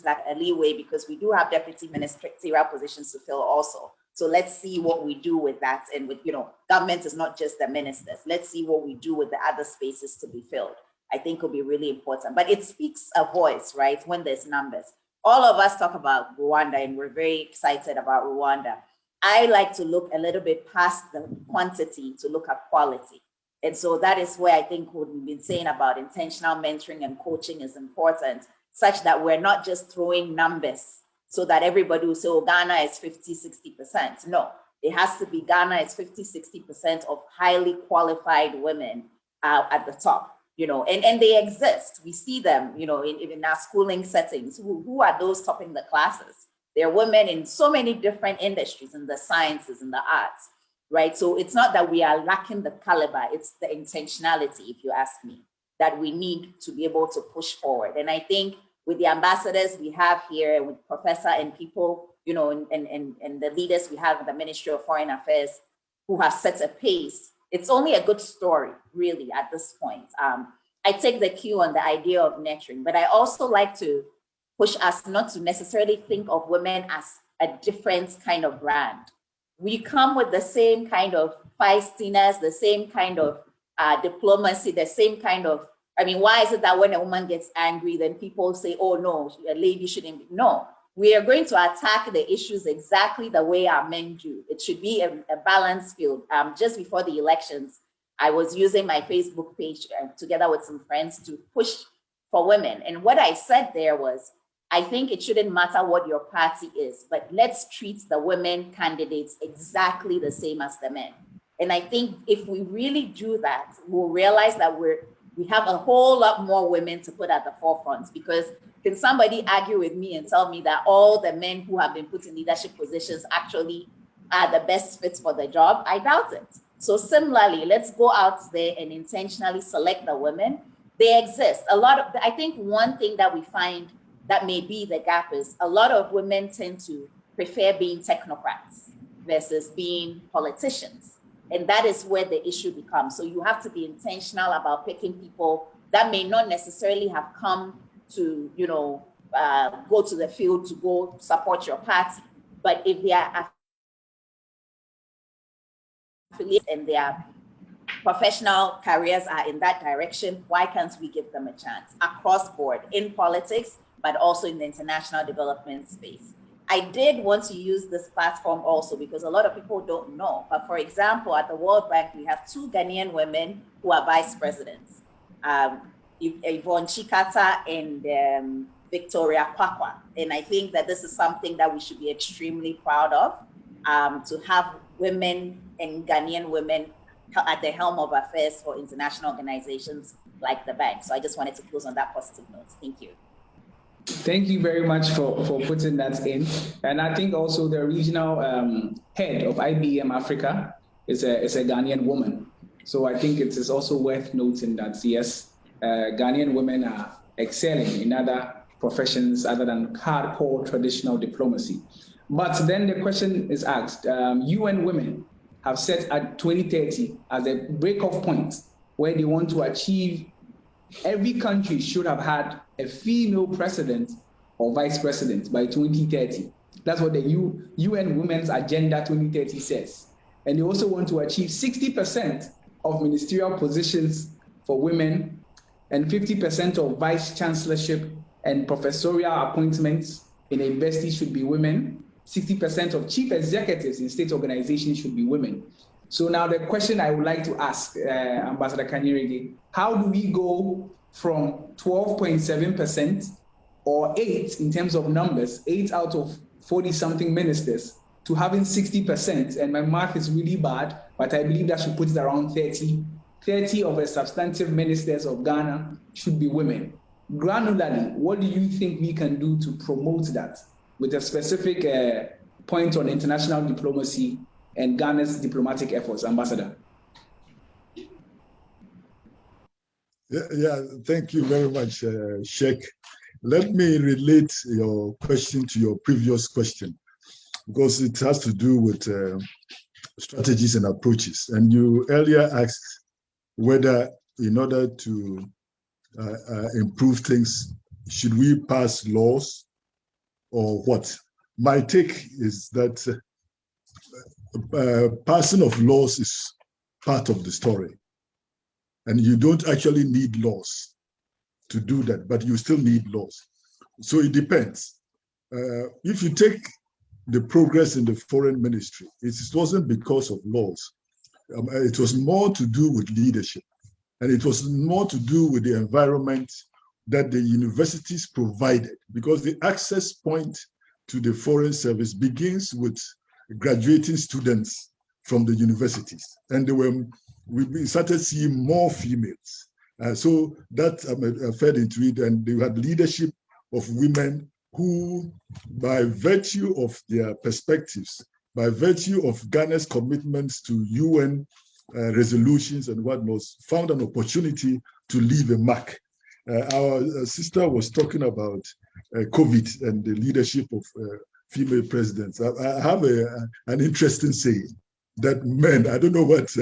like a leeway, because we do have deputy ministerial positions to fill also. So let's see what we do with that. And with, you know, government is not just the ministers. Let's see what we do with the other spaces to be filled. I think will be really important, but it speaks a voice, right? When there's numbers. All of us talk about Rwanda and we're very excited about Rwanda. I like to look a little bit past the quantity to look at quality. And so that is where I think what we've been saying about intentional mentoring and coaching is important, such that we're not just throwing numbers so that everybody will say, oh, Ghana is 50, 60%. No, it has to be Ghana is 50, 60% of highly qualified women at the top. You know, and they exist. We see them, you know, in our schooling settings. Who are those topping the classes? They're women in so many different industries, in the sciences, in the arts, right? So it's not that we are lacking the caliber, it's the intentionality, if you ask me, that we need to be able to push forward. And I think with the ambassadors we have here, with Professor and people, you know, and the leaders we have in the Ministry of Foreign Affairs who have set a pace, it's only a good story, really, at this point. I take the cue on the idea of nurturing, but I also like to push us not to necessarily think of women as a different kind of brand. We come with the same kind of feistiness, the same kind of diplomacy, the same kind of, I mean, why is it that when a woman gets angry, then people say, oh no, a lady shouldn't be? No. We are going to attack the issues exactly the way our men do. It should be a balanced field. Just before the elections, I was using my Facebook page together with some friends to push for women. And what I said there was, I think it shouldn't matter what your party is, but let's treat the women candidates exactly the same as the men. And I think if we really do that, we'll realize that we have a whole lot more women to put at the forefront. Because can somebody argue with me and tell me that all the men who have been put in leadership positions actually are the best fits for the job? I doubt it. So similarly, let's go out there and intentionally select the women. They exist. I think one thing that we find that may be the gap is a lot of women tend to prefer being technocrats versus being politicians. And that is where the issue becomes. So you have to be intentional about picking people that may not necessarily have come to, you know, go to the field to go support your party. But if they are affiliated and their professional careers are in that direction, why can't we give them a chance across board in politics, but also in the international development space? I did want to use this platform also because a lot of people don't know. But for example, at the World Bank, we have 2 Ghanaian women who are vice presidents, Yvonne Chikata and Victoria Kwakwa. And I think that this is something that we should be extremely proud of, to have women and Ghanaian women at the helm of affairs for international organizations like the bank. So I just wanted to close on that positive note. Thank you. Thank you very much for putting that in. And I think also the regional head of IBM Africa is a Ghanaian woman. So I think it is also worth noting that, yes, Ghanaian women are excelling in other professions other than hardcore traditional diplomacy. But then the question is asked, UN Women have set at 2030 as a break-off point where they want to achieve every country should have had a female president or vice president by 2030. That's what the UN Women's Agenda 2030 says. And they also want to achieve 60% of ministerial positions for women and 50% of vice chancellorship and professorial appointments in a university should be women. 60% of chief executives in state organizations should be women. So now the question I would like to ask Ambassador Kanyerege, how do we go from 12.7% or 8 in terms of numbers, 8 out of 40-something ministers, to having 60%? And my math is really bad, but I believe that should put it around 30. 30 of the substantive ministers of Ghana should be women. Granularly, what do you think we can do to promote that with a specific point on international diplomacy and Ghana's diplomatic efforts, Ambassador? Yeah, thank you very much, Sheikh. Let me relate your question to your previous question, because it has to do with strategies and approaches. And you earlier asked whether in order to improve things, should we pass laws or what? My take is that passing of laws is part of the story. And you don't actually need laws to do that, but you still need laws. So it depends. If you take the progress in the foreign ministry, it wasn't because of laws. It was more to do with leadership. And it was more to do with the environment that the universities provided, because the access point to the foreign service begins with graduating students from the universities. And we started seeing more females. So that fed into it, and they had leadership of women who, by virtue of their perspectives, by virtue of Ghana's commitments to UN resolutions and whatnot, found an opportunity to leave a mark. Our sister was talking about COVID and the leadership of female presidents. I have an interesting saying that men, I don't know what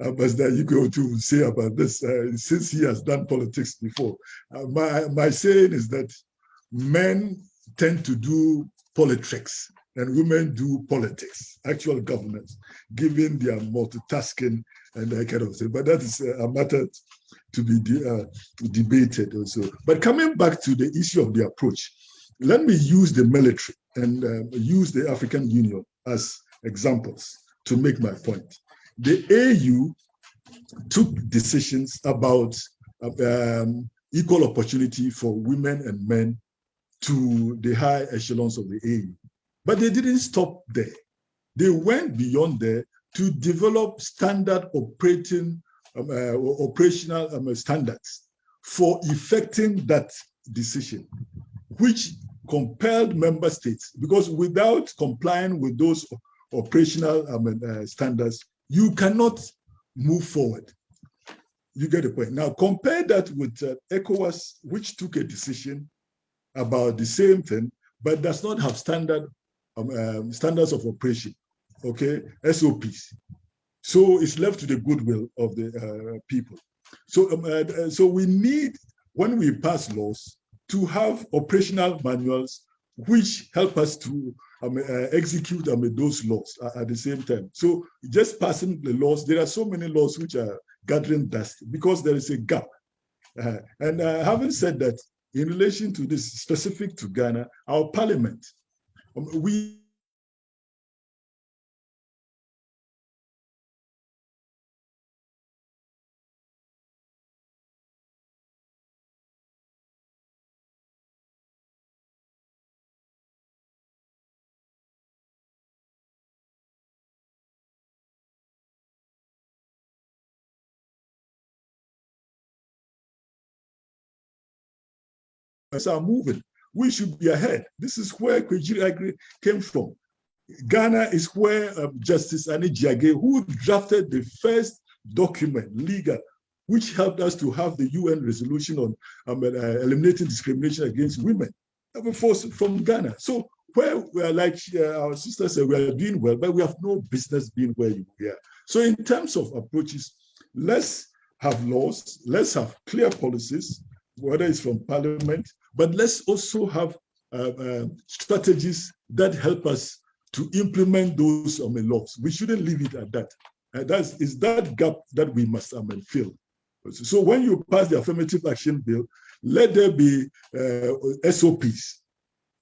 Ambassador you go to say about this, since he has done politics before. My saying is that men tend to do politics and women do politics, actual governance, given their multitasking and that kind of thing. But that is a matter to be debated also. But coming back to the issue of the approach, let me use the military and use the African Union as examples to make my point. The AU took decisions about equal opportunity for women and men to the high echelons of the AU. But they didn't stop there. They went beyond there to develop standard operational standards for effecting that decision, which compelled member states, because without complying with those operational standards, you cannot move forward. You get the point. Now compare that with ECOWAS, which took a decision about the same thing, but does not have standards of operation, okay, SOPs. So it's left to the goodwill of the people. So we need, when we pass laws, to have operational manuals which help us to execute those laws at the same time. So just passing the laws, there are so many laws which are gathering dust because there is a gap. And having said that, in relation to this specific to Ghana, our parliament, we are moving. We should be ahead. This is where Kwejiri Agri came from. Ghana is where Justice Ani Jiage, who drafted the first document, legal, which helped us to have the UN resolution on eliminating discrimination against women, from Ghana. So where we are, like our sister said, we are doing well, but we have no business being where we are. So in terms of approaches, let's have laws, let's have clear policies, whether it's from Parliament, but let's also have strategies that help us to implement those laws. We shouldn't leave it at that. Is that gap that we must fill. So when you pass the affirmative action bill, let there be SOPs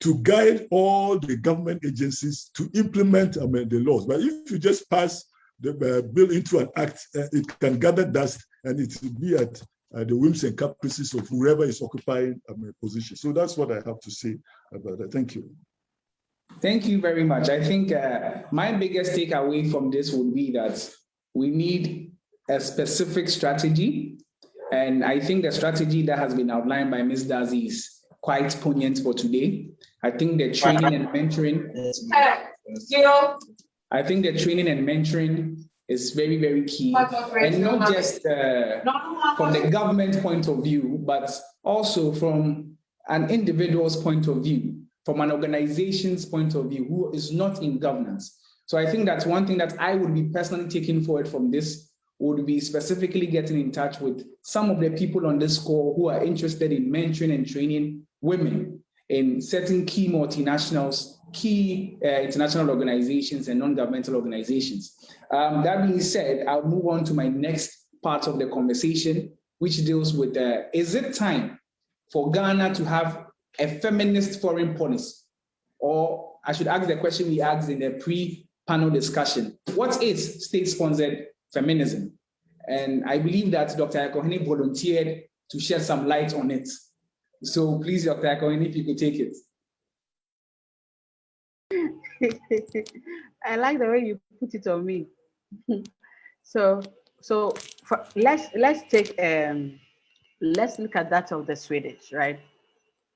to guide all the government agencies to implement the laws. But if you just pass the bill into an act, it can gather dust and it will be at the whims and caprices of whoever is occupying a position. So that's what I have to say about that. Thank you. Thank you very much. I think my biggest takeaway from this would be that we need a specific strategy. And I think the strategy that has been outlined by Ms. Dazi is quite poignant for today. I think the training and mentoring, is very, very key. And not just from the government point of view, but also from an individual's point of view, from an organization's point of view, who is not in governance. So I think that's one thing that I would be personally taking forward from this, would be specifically getting in touch with some of the people on this call who are interested in mentoring and training women in certain key multinationals, key international organizations and non-governmental organizations. That being said, I'll move on to my next part of the conversation, which deals with, is it time for Ghana to have a feminist foreign policy? Or I should ask the question we asked in the pre-panel discussion. What is state-sponsored feminism? And I believe that Dr. Akohene volunteered to shed some light on it. So please, Dr. Akohene, if you could take it. I like the way you put it on me. So let's take let's look at that of the Swedish, right?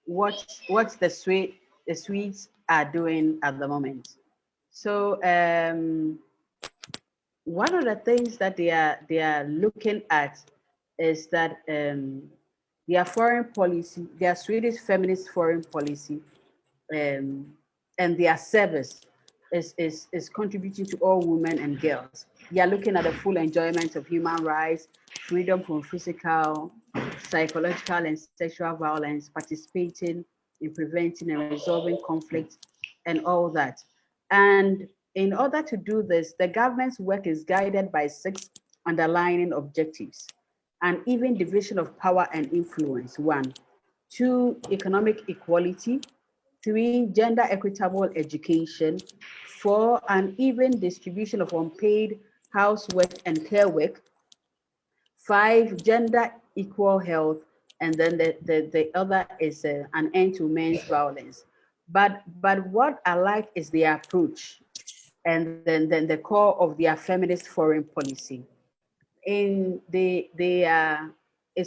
What's the Swedes are doing at the moment. So one of the things that they are looking at is that their foreign policy, their Swedish feminist foreign policy, and their service is contributing to all women and girls. They are looking at the full enjoyment of human rights, freedom from physical, psychological, and sexual violence, participating in preventing and resolving conflict, and all that. And in order to do this, the government's work is guided by 6 underlying objectives: an even division of power and influence, 1; 2, economic equality; 3, gender equitable education; 4, an even distribution of unpaid housework and care work; 5, gender equal health; and then the other is an end to men's violence. But what I like is the approach, and then the core of their feminist foreign policy. It's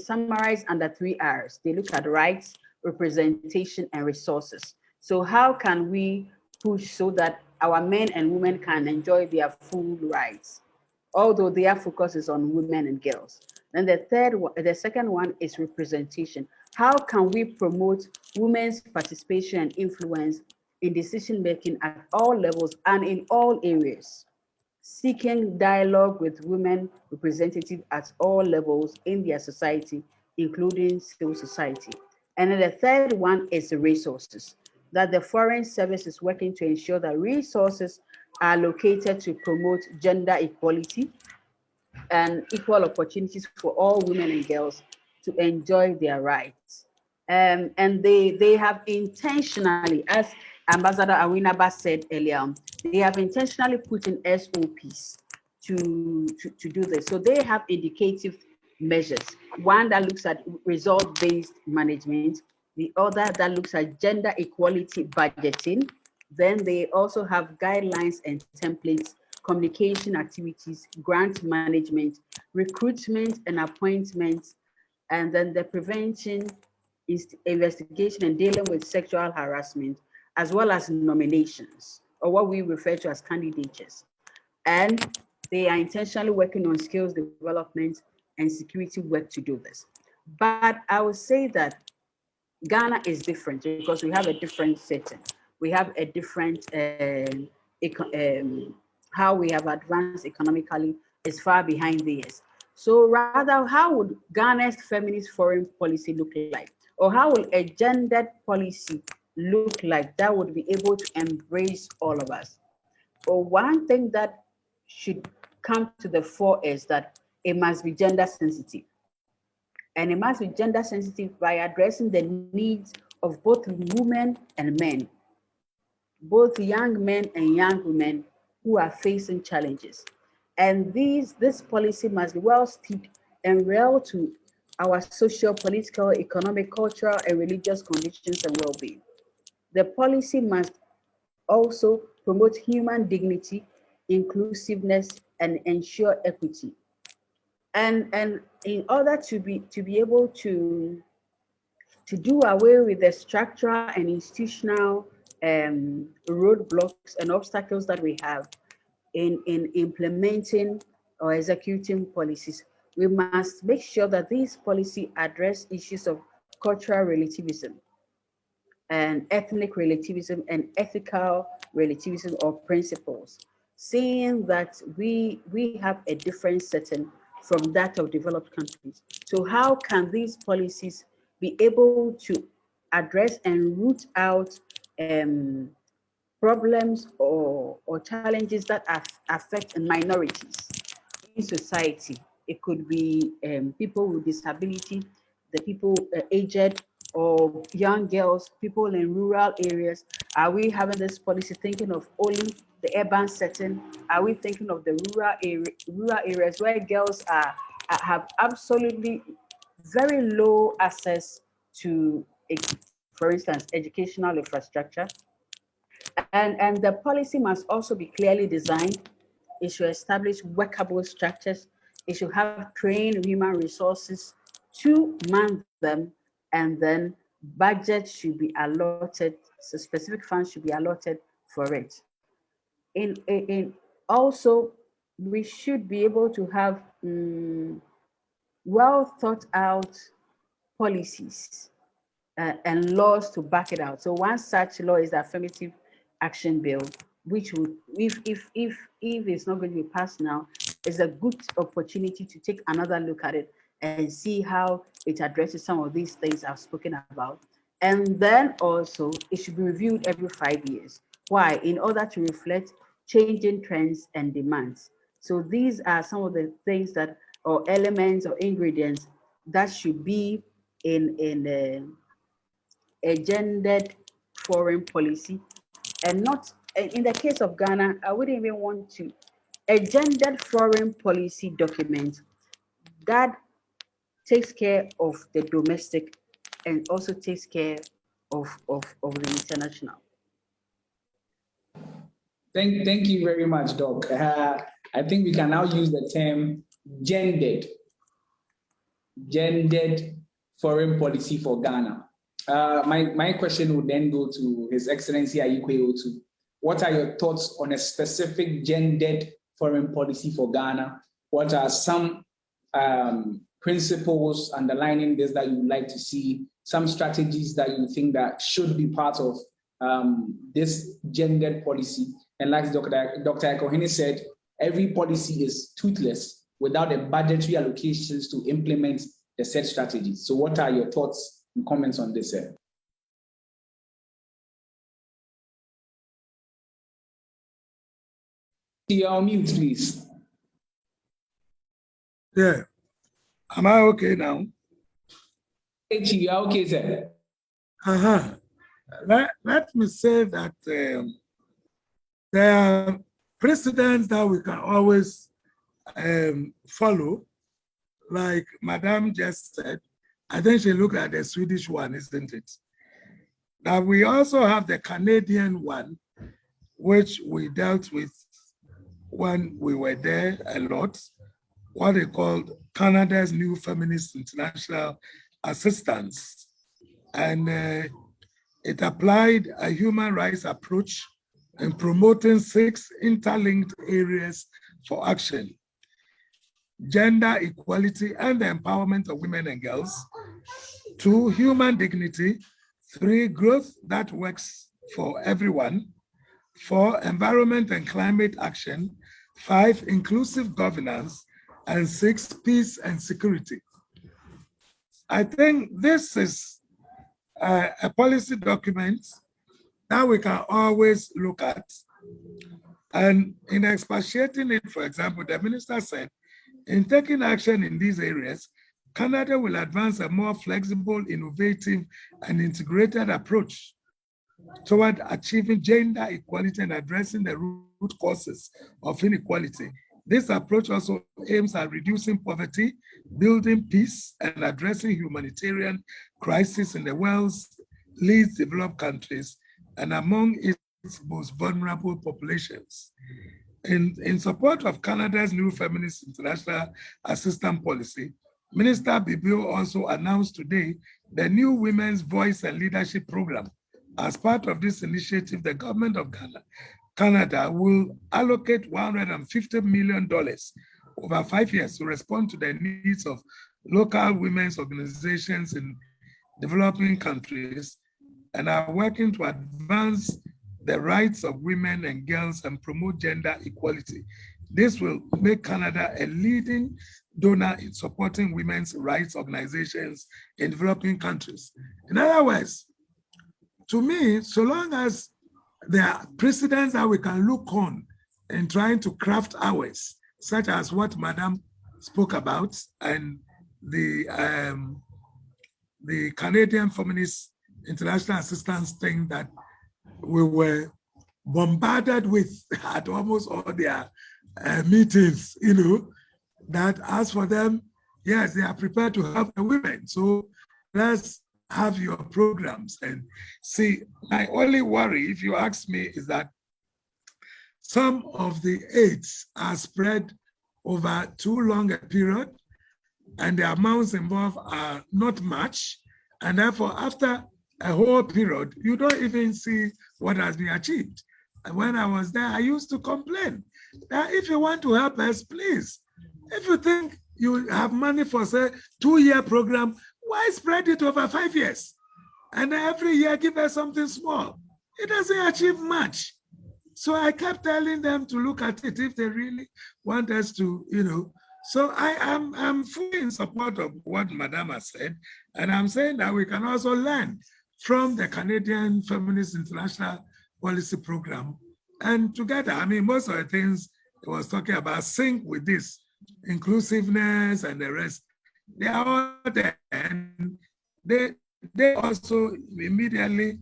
summarized under 3 R's. They look at rights, representation, and resources. So how can we push so that our men and women can enjoy their full rights, although their focus is on women and girls? Then the second one is representation. How can we promote women's participation and influence in decision-making at all levels and in all areas, seeking dialogue with women representatives at all levels in their society, including civil society? And then the third one is the resources, that the Foreign Service is working to ensure that resources are allocated to promote gender equality and equal opportunities for all women and girls to enjoy their rights. And they have intentionally, as Ambassador Awinaba said earlier, they have intentionally put in SOPs to do this. So they have indicative measures. One that looks at result-based management, the other that looks at gender equality budgeting. Then they also have guidelines and templates, communication activities, grant management, recruitment and appointments, and then the prevention investigation and dealing with sexual harassment, as well as nominations, or what we refer to as candidatures. And they are intentionally working on skills development and security work to do this. But I would say that Ghana is different because we have a different setting. We have a different, how we have advanced economically is far behind theirs. So rather, how would Ghana's feminist foreign policy look like? Or how will a gendered policy look like that would be able to embrace all of us? Well, one thing that should come to the fore is that it must be gender sensitive. And it must be gender sensitive by addressing the needs of both women and men, both young men and young women who are facing challenges. And this policy must be well steeped and real to our social, political, economic, cultural, and religious conditions and well-being. The policy must also promote human dignity, inclusiveness, and ensure equity. And in order to be able to do away with the structural and institutional roadblocks and obstacles that we have in implementing or executing policies, we must make sure that these policies address issues of cultural relativism and ethnic relativism and ethical relativism or principles, seeing that we have a different setting from that of developed countries. So how can these policies be able to address and root out problems or challenges that affect minorities in society? It could be people with disability, the people aged, or young girls, people in rural areas. Are we having this policy thinking of only the urban setting? Are we thinking of the rural areas where girls have absolutely very low access to, for instance, educational infrastructure? And the policy must also be clearly designed. It should establish workable structures. It should have trained human resources to man them, and then budget should be allotted, so specific funds should be allotted for it. In also, we should be able to have well thought out policies and laws to back it out. So one such law is the Affirmative Action Bill, which would, if it's not going to be passed now, is a good opportunity to take another look at it and see how it addresses some of these things I've spoken about. And then also, it should be reviewed every 5 years. Why? In order to reflect changing trends and demands. So these are some of the things that, or elements or ingredients that should be in a gendered foreign policy, and not, in the case of Ghana, I wouldn't even want to, a gendered foreign policy document that takes care of the domestic and also takes care of the international. Thank you very much, Doc. I think we can now use the term gendered foreign policy for Ghana. My question would then go to His Excellency Ayikwe Otu. What are your thoughts on a specific gendered foreign policy for Ghana? What are some principles underlining this that you would like to see? Some strategies that you think that should be part of this gendered policy? And like Dr. Ekohene said, every policy is toothless without a budgetary allocations to implement the said strategies. So what are your thoughts and comments on this? You're on mute, please. Yeah. Am I okay now? You are okay, sir. Let me say that there are precedents that we can always follow. Like Madame just said, I think she looked at the Swedish one, isn't it? Now we also have the Canadian one, which we dealt with when we were there a lot, what they called Canada's New Feminist International Assistance. and it applied a human rights approach in promoting 6 interlinked areas for action: gender equality and the empowerment of women and girls; 2, human dignity; 3, growth that works for everyone; 4, environment and climate action; 5, inclusive governance; and 6, peace and security. I think this is a policy document that we can always look at. And in expatiating it, for example, the minister said, in taking action in these areas, Canada will advance a more flexible, innovative, and integrated approach toward achieving gender equality and addressing the root causes of inequality. This approach also aims at reducing poverty, building peace, and addressing humanitarian crises in the world's least developed countries and among its most vulnerable populations. In support of Canada's new Feminist International Assistance Policy, Minister Bibio also announced today the new Women's Voice and Leadership Program. As part of this initiative, the government of Canada will allocate $150 million over 5 years to respond to the needs of local women's organizations in developing countries and are working to advance the rights of women and girls and promote gender equality. This will make Canada a leading donor in supporting women's rights organizations in developing countries. In other words, to me, so long as there are precedents that we can look on in trying to craft ours, such as what Madam spoke about and the Canadian Feminist International Assistance thing that we were bombarded with at almost all their meetings, you know, that as for them, yes, they are prepared to help the women. So let's have your programs. And see, my only worry, if you ask me, is that some of the aids are spread over too long a period and the amounts involved are not much. And therefore, after a whole period, you don't even see what has been achieved. And when I was there, I used to complain that if you want to help us, please, if you think you have money for, say, 2-year program, why spread it over 5 years? And every year give us something small. It doesn't achieve much. So I kept telling them to look at it if they really want us to, you know. So I'm fully in support of what Madam has said. And I'm saying that we can also learn from the Canadian Feminist International Policy Program. And together, I mean, most of the things it was talking about sync with this, inclusiveness and the rest. They are all there. And they also immediately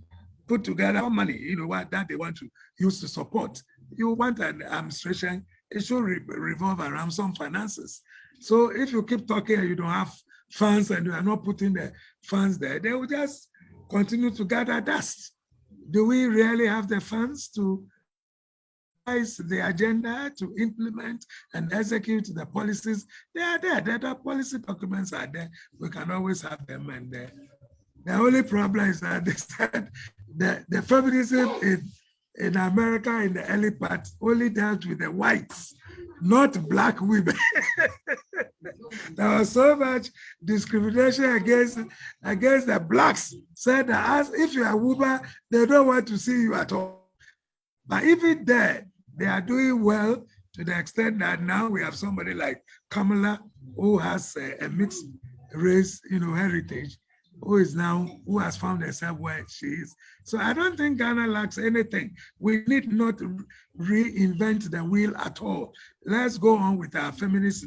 put together money, you know, what that they want to use to support. You want an administration, it should revolve around some finances. So if you keep talking and you don't have funds and you are not putting the funds there, they will just continue to gather dust. Do we really have the funds to the agenda, to implement and execute the policies? They are there. The policy documents are there. We can always have them. And the only problem is that they said the feminism in America in the early part only dealt with the whites, not Black women. There was so much discrimination against the Blacks, said that as if you are a woman, they don't want to see you at all. But even there, they are doing well to the extent that now we have somebody like Kamala, who has a mixed race, you know, heritage, who has found herself where she is. So I don't think Ghana lacks anything. We need not reinvent the wheel at all. Let's go on with our feminist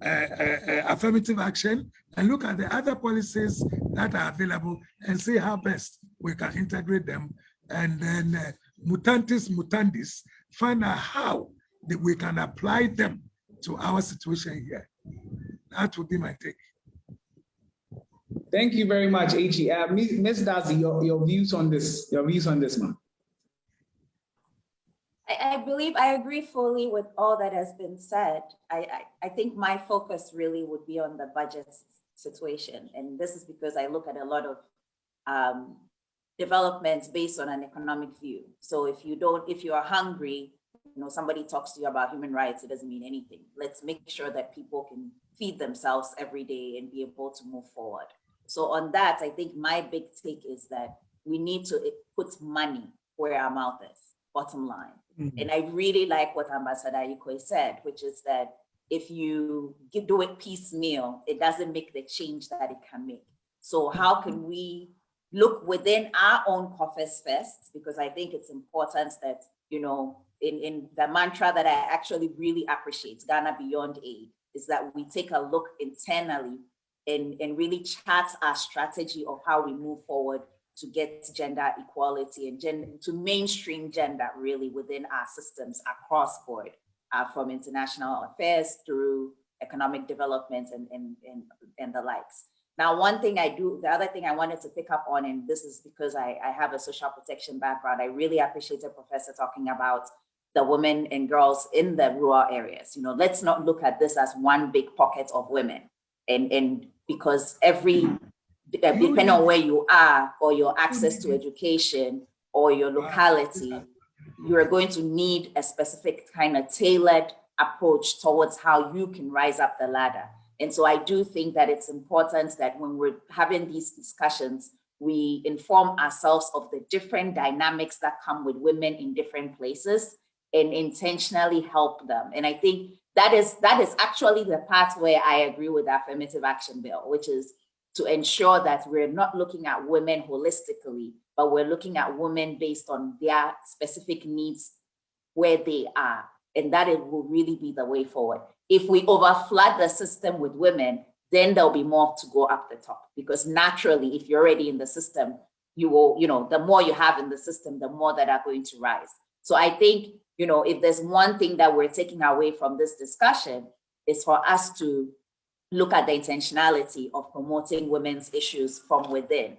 affirmative action and look at the other policies that are available and see how best we can integrate them. And then mutantis mutandis, find out how we can apply them to our situation here. That would be my take. Thank you very much, H.E. Ms. Dazi, your views on this, ma'am. I believe I agree fully with all that has been said. I think my focus really would be on the budget situation. And this is because I look at a lot of developments based on an economic view. So if you are hungry, somebody talks to you about human rights, it doesn't mean anything. Let's make sure that people can feed themselves every day and be able to move forward. So on that, I think my big take is that we need to put money where our mouth is, bottom line. Mm-hmm. And I really like what Ambassador Ikwe said, which is that if you do it piecemeal, it doesn't make the change that it can make. So how can we look within our own coffers first? Because I think it's important that, in the mantra that I actually really appreciate, Ghana Beyond Aid, is that we take a look internally and really chart our strategy of how we move forward to get gender equality and to mainstream gender really within our systems across board, from international affairs through economic development and the likes. Now, the other thing I wanted to pick up on, and this is because I have a social protection background, I really appreciated Professor talking about the women and girls in the rural areas. Let's not look at this as one big pocket of women. And because depending on where you are or your access to education or your locality, you're going to need a specific kind of tailored approach towards how you can rise up the ladder. And so I do think that it's important that when we're having these discussions, we inform ourselves of the different dynamics that come with women in different places and intentionally help them. And I think that is actually the part where I agree with the affirmative action bill, which is to ensure that we're not looking at women holistically, but we're looking at women based on their specific needs where they are. And that it will really be the way forward. If we overflood the system with women, then there'll be more to go up the top. Because naturally, if you're already in the system, you will, the more you have in the system, the more that are going to rise. So I think, if there's one thing that we're taking away from this discussion, is for us to look at the intentionality of promoting women's issues from within.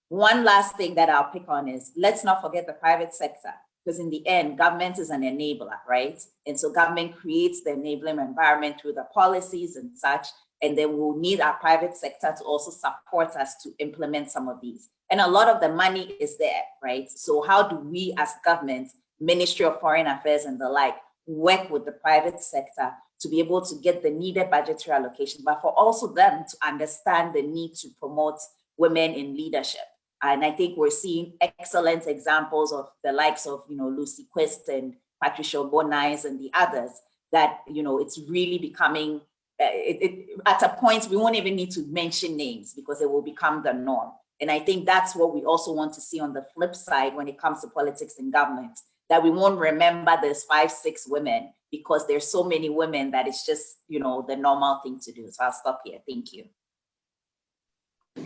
One last thing that I'll pick on is, let's not forget the private sector, because in the end, government is an enabler, right? And so government creates the enabling environment through the policies and such, and then we'll need our private sector to also support us to implement some of these. And a lot of the money is there, right? So how do we as government, Ministry of Foreign Affairs and the like, work with the private sector to be able to get the needed budgetary allocation, but for also them to understand the need to promote women in leadership. And I think we're seeing excellent examples of the likes of, Lucy Quest and Patricia Bonais and the others that, it's really becoming, at a point, we won't even need to mention names because it will become the norm. And I think that's what we also want to see on the flip side when it comes to politics and government, that we won't remember there's 5-6 women because there's so many women that it's just, the normal thing to do. So I'll stop here. Thank you.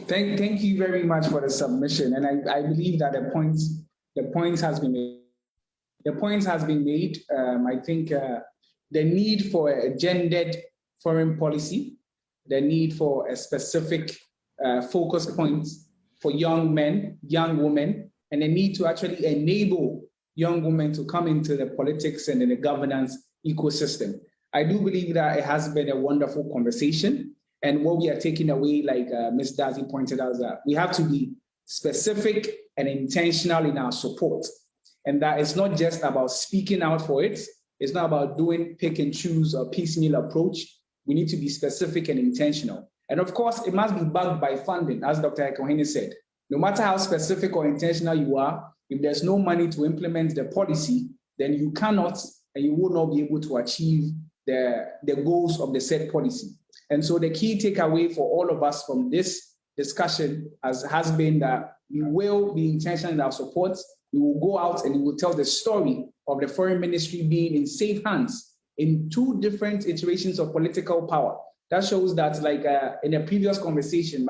Thank you very much for the submission. And I believe that the point has been made. The point has been made. I think the need for a gendered foreign policy, the need for a specific focus point for young men, young women, and the need to actually enable young women to come into the politics and in the governance ecosystem. I do believe that it has been a wonderful conversation. And what we are taking away, like Ms. Dazi pointed out, is that we have to be specific and intentional in our support. And that it's not just about speaking out for it. It's not about doing pick and choose or piecemeal approach. We need to be specific and intentional. And of course, it must be backed by funding, as Dr. Ekohene said. No matter how specific or intentional you are, if there's no money to implement the policy, then you cannot and you will not be able to achieve the goals of the said policy. And so the key takeaway for all of us from this discussion has been that we will be intentional in our support. We will go out and we will tell the story of the foreign ministry being in safe hands in 2 different iterations of political power. That shows that, like in a previous conversation,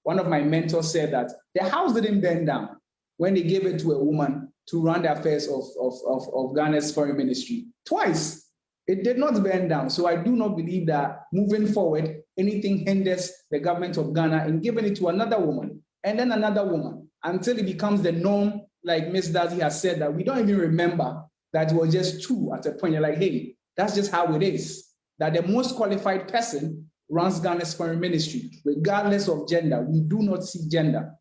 one of my mentors said that the house didn't burn down when they gave it to a woman to run the affairs of Ghana's foreign ministry. Twice. It did not burn down. So I do not believe that moving forward, anything hinders the government of Ghana in giving it to another woman and then another woman until it becomes the norm, like Ms. Dazi has said, that we don't even remember that it was just 2 at a point. You're like, hey, that's just how it is. That the most qualified person runs Ghana's foreign ministry, regardless of gender. We do not see gender.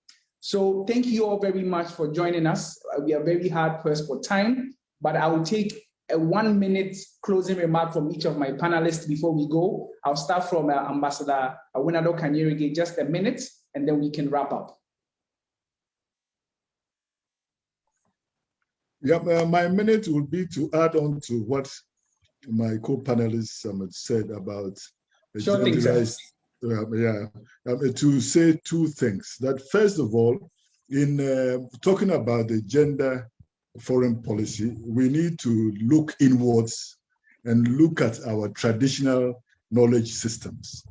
So thank you all very much for joining us. We are very hard pressed for time, but I will take a 1 minute closing remark from each of my panelists before we go. I'll start from Ambassador Awinado Kanyerige, just a minute, and then we can wrap up. Yeah, my minute would be to add on to what my co-panelists said about Sure thing, sir. To say two things. That first of all, in talking about the gender foreign policy, we need to look inwards and look at our traditional knowledge systems.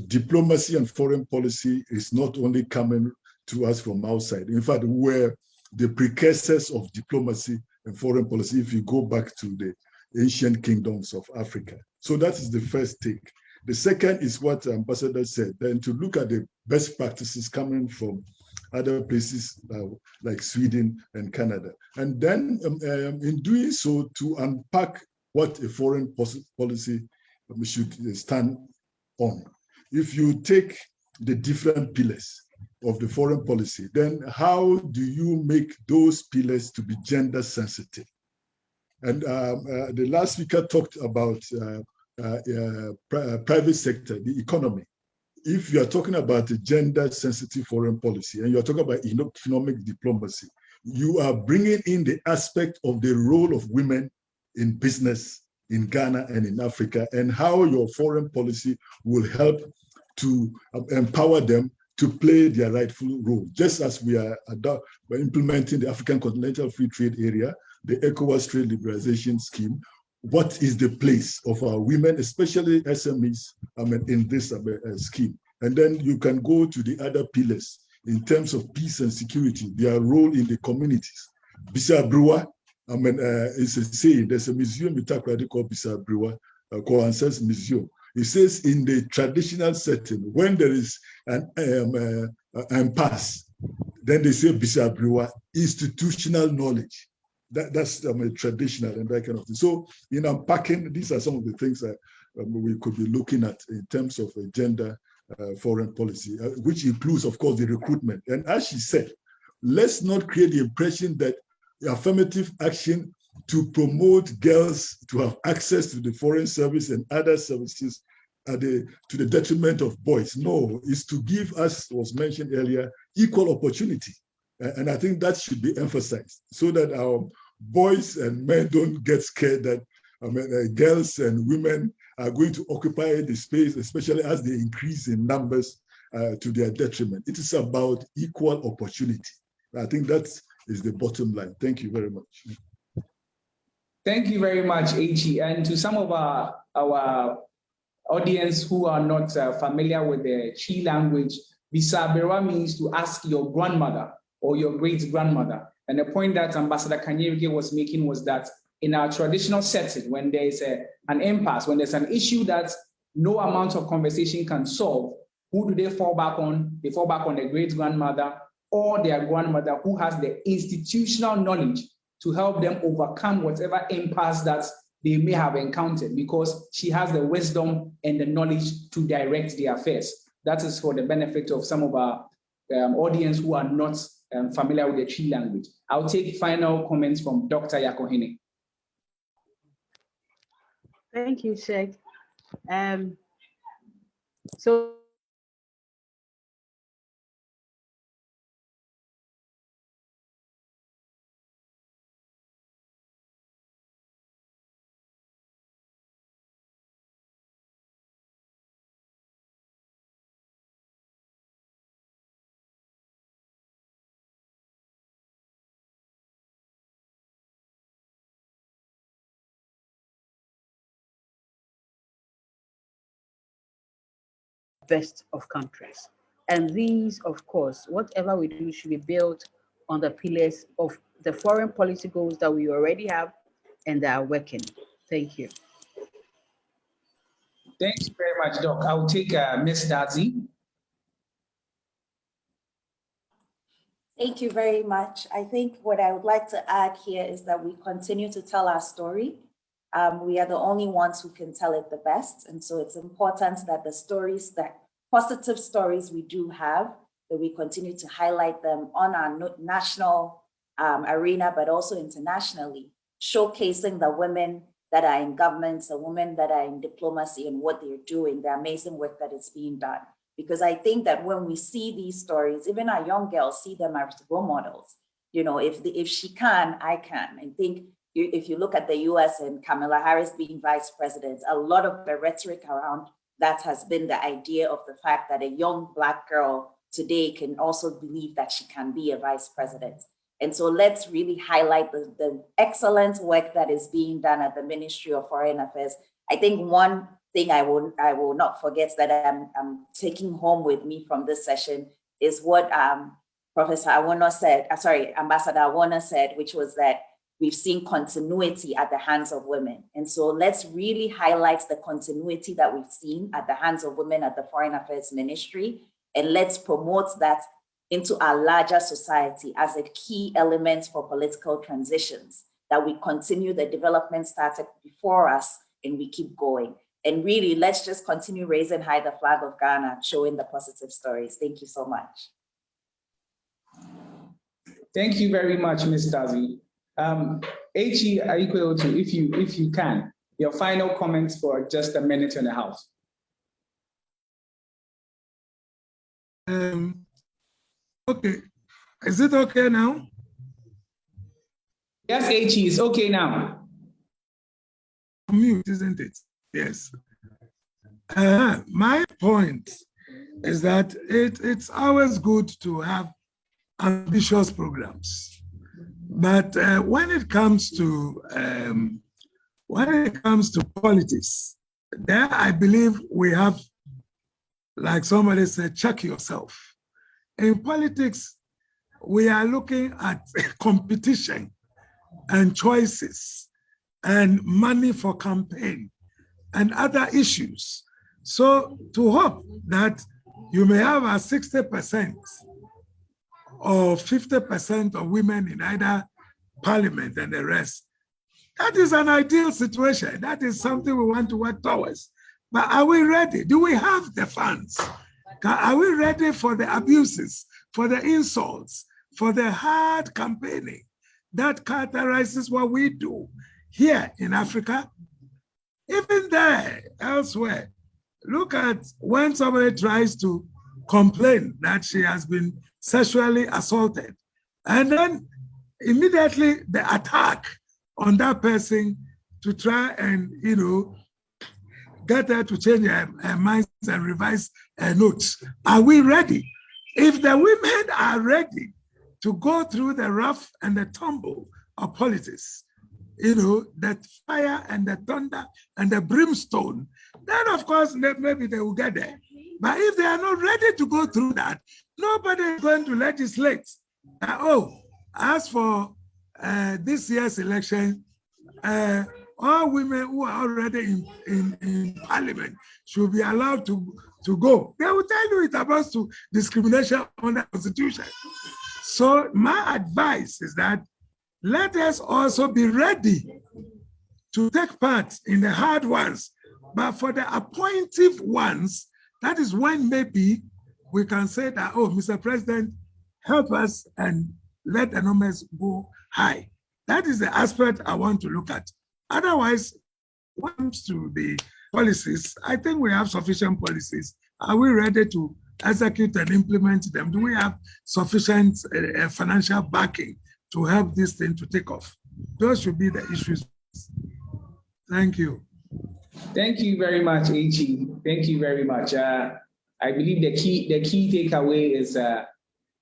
Diplomacy and foreign policy is not only coming to us from outside. In fact, we're the precursors of diplomacy and foreign policy if you go back to the ancient kingdoms of Africa. So that is the first take. The second is what Ambassador said, then to look at the best practices coming from other places like Sweden and Canada. And then in doing so, to unpack what a foreign policy should stand on. If you take the different pillars of the foreign policy, then how do you make those pillars to be gender sensitive? And the last speaker talked about private sector, the economy. If you are talking about a gender-sensitive foreign policy and you are talking about economic diplomacy, you are bringing in the aspect of the role of women in business in Ghana and in Africa, and how your foreign policy will help to empower them to play their rightful role. Just as we are implementing the African Continental Free Trade Area, the ECOWAS Trade Liberalization Scheme, what is the place of our women, especially SMEs, in this scheme? And then you can go to the other pillars in terms of peace and security, their role in the communities. Bisa Brewa, is a saying, there's a museum in Takoradi called Bisa Brewa, Koansas Museum. It says in the traditional setting, when there is an impasse, then they say Bisa Brewa, institutional knowledge. That's traditional and that kind of thing. So in unpacking, these are some of the things that we could be looking at in terms of gender foreign policy, which includes, of course, the recruitment. And as she said, let's not create the impression that affirmative action to promote girls to have access to the foreign service and other services to the detriment of boys. No, it's to give, as was mentioned earlier, equal opportunity. And I think that should be emphasized so that our boys and men don't get scared that girls and women are going to occupy the space, especially as they increase in numbers to their detriment. It is about equal opportunity. I think that is the bottom line. Thank you very much. Thank you very much, H.E. And to some of our audience who are not familiar with the Chi language, Bisa Brewa means to ask your grandmother or your great-grandmother. And the point that Ambassador Kanyerige was making was that in our traditional setting, when there is an impasse, when there's an issue that no amount of conversation can solve, who do they fall back on? They fall back on their great-grandmother or their grandmother who has the institutional knowledge to help them overcome whatever impasse that they may have encountered, because she has the wisdom and the knowledge to direct their affairs. That is for the benefit of some of our audience who are not familiar with the Chi language. I'll take final comments from Dr. Yakohene. Thank you, Sheikh. So best of countries. And these, of course, whatever we do should be built on the pillars of the foreign policy goals that we already have and that are working. Thank you. Thank you very much, Doc. I'll take Ms. Dazi. Thank you very much. I think what I would like to add here is that we continue to tell our story. We are the only ones who can tell it the best. And so it's important that the stories, that positive stories we do have, that we continue to highlight them on our national arena, but also internationally, showcasing the women that are in governments, the women that are in diplomacy and what they're doing, the amazing work that is being done. Because I think that when we see these stories, even our young girls see them as role models. You know, if she can, I can. I think if you look at the US and Kamala Harris being vice president, a lot of the rhetoric around that has been the idea of the fact that a young Black girl today can also believe that she can be a vice president. And so let's really highlight the excellent work that is being done at the Ministry of Foreign Affairs. I think one thing I will not forget that I'm taking home with me from this session is what Professor Awono said, Ambassador Awono said, which was that we've seen continuity at the hands of women. And so let's really highlight the continuity that we've seen at the hands of women at the Foreign Affairs Ministry, and let's promote that into our larger society as a key element for political transitions, that we continue the development started before us and we keep going. And really, let's just continue raising high the flag of Ghana, showing the positive stories. Thank you so much. Thank you very much, Ms. Dazi. H.E. Aikweotu, if you can, your final comments for just a minute and a half. Okay, is it okay now? Yes, H.E. is okay now. Mute, isn't it? Yes. My point is that it's always good to have ambitious programs, but when it comes to politics, there I believe we have, like somebody said, check yourself. In politics, we are looking at competition and choices and money for campaign and other issues. So to hope that you may have a 60% or 50% of women in either parliament and the rest, that is an ideal situation. That is something we want to work towards. But are we ready? Do we have the funds? Are we ready for the abuses, for the insults, for the hard campaigning that characterizes what we do here in Africa? Even there, elsewhere, look at when somebody tries to complain that she has been sexually assaulted, and then immediately the attack on that person to try and, get her to change her minds and revise her notes. Are we ready? If the women are ready to go through the rough and the tumble of politics, that fire and the thunder and the brimstone, then of course maybe they will get there. But if they are not ready to go through that, nobody is going to legislate. As for this year's election, all women who are already in parliament should be allowed to go. They will tell you it amounts to discrimination on the constitution. So my advice is that let us also be ready to take part in the hard ones, but for the appointive ones, that is when maybe we can say that, oh, Mr. President, help us and let the numbers go high. That is the aspect I want to look at. Otherwise, when it comes to the policies, I think we have sufficient policies. Are we ready to execute and implement them? Do we have sufficient financial backing to help this thing to take off? Those should be the issues. Thank you. Thank you very much, H.E. Thank you very much. I believe the key takeaway is that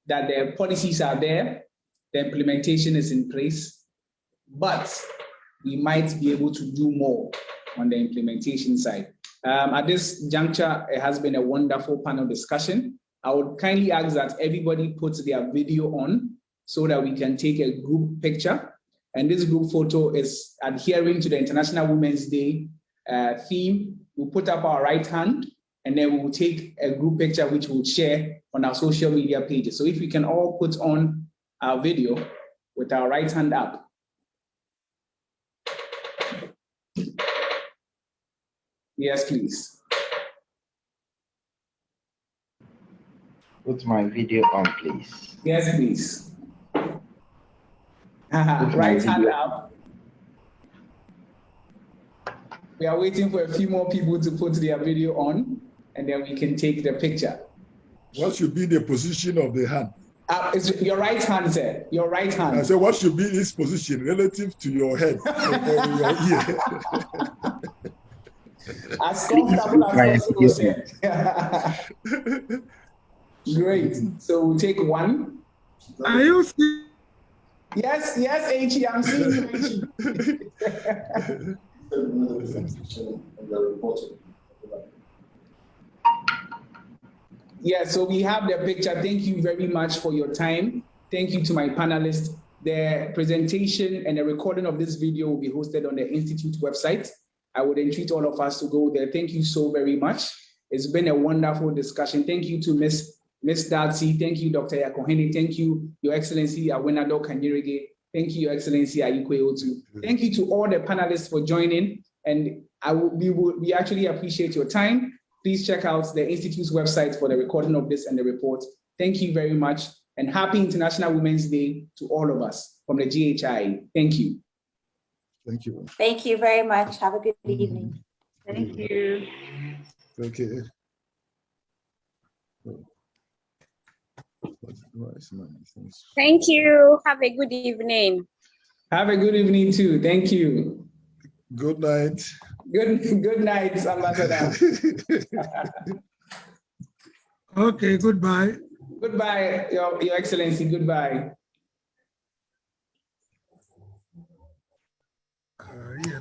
the policies are there, the implementation is in place, but we might be able to do more on the implementation side. At this juncture, it has been a wonderful panel discussion. I would kindly ask that everybody puts their video on so that we can take a group picture. And this group photo is adhering to the International Women's Day theme. We'll put up our right hand, and then we will take a group picture which we'll share on our social media pages. So if we can all put on our video with our right hand up. Yes, please. Put my video on, please. Yes, please. Right hand up. We are waiting for a few more people to put their video on, and then we can take the picture. What should be the position of the hand? It's your right hand, sir. Your right hand. I said, what should be its position relative to your head or your ear? As comfortable as possible, sir. Great. So we'll take one. Are you seeing? Yes, H.E., I'm seeing you, H.E. Yeah, so we have the picture. Thank you very much for your time. Thank you to my panelists. The presentation and the recording of this video will be hosted on the Institute website. I would entreat all of us to go there. Thank you so very much. It's been a wonderful discussion. Thank you to Miss Darcy. Thank you, Dr. Yakohene. Thank you, Your Excellency Awenado Kanyerege. Thank you, Your Excellency Ayikwe Otu. Thank you to all the panelists for joining. And we actually appreciate your time. Please check out the Institute's website for the recording of this and the report. Thank you very much. And happy International Women's Day to all of us from the GHI. Thank you. Thank you. Thank you very much. Have a good evening. Thank you. Okay. Thank you. Have a good evening. Have a good evening too. Thank you. Good night. Good night, Ambassador. Okay, goodbye. Goodbye, Your Excellency. Goodbye. Yeah,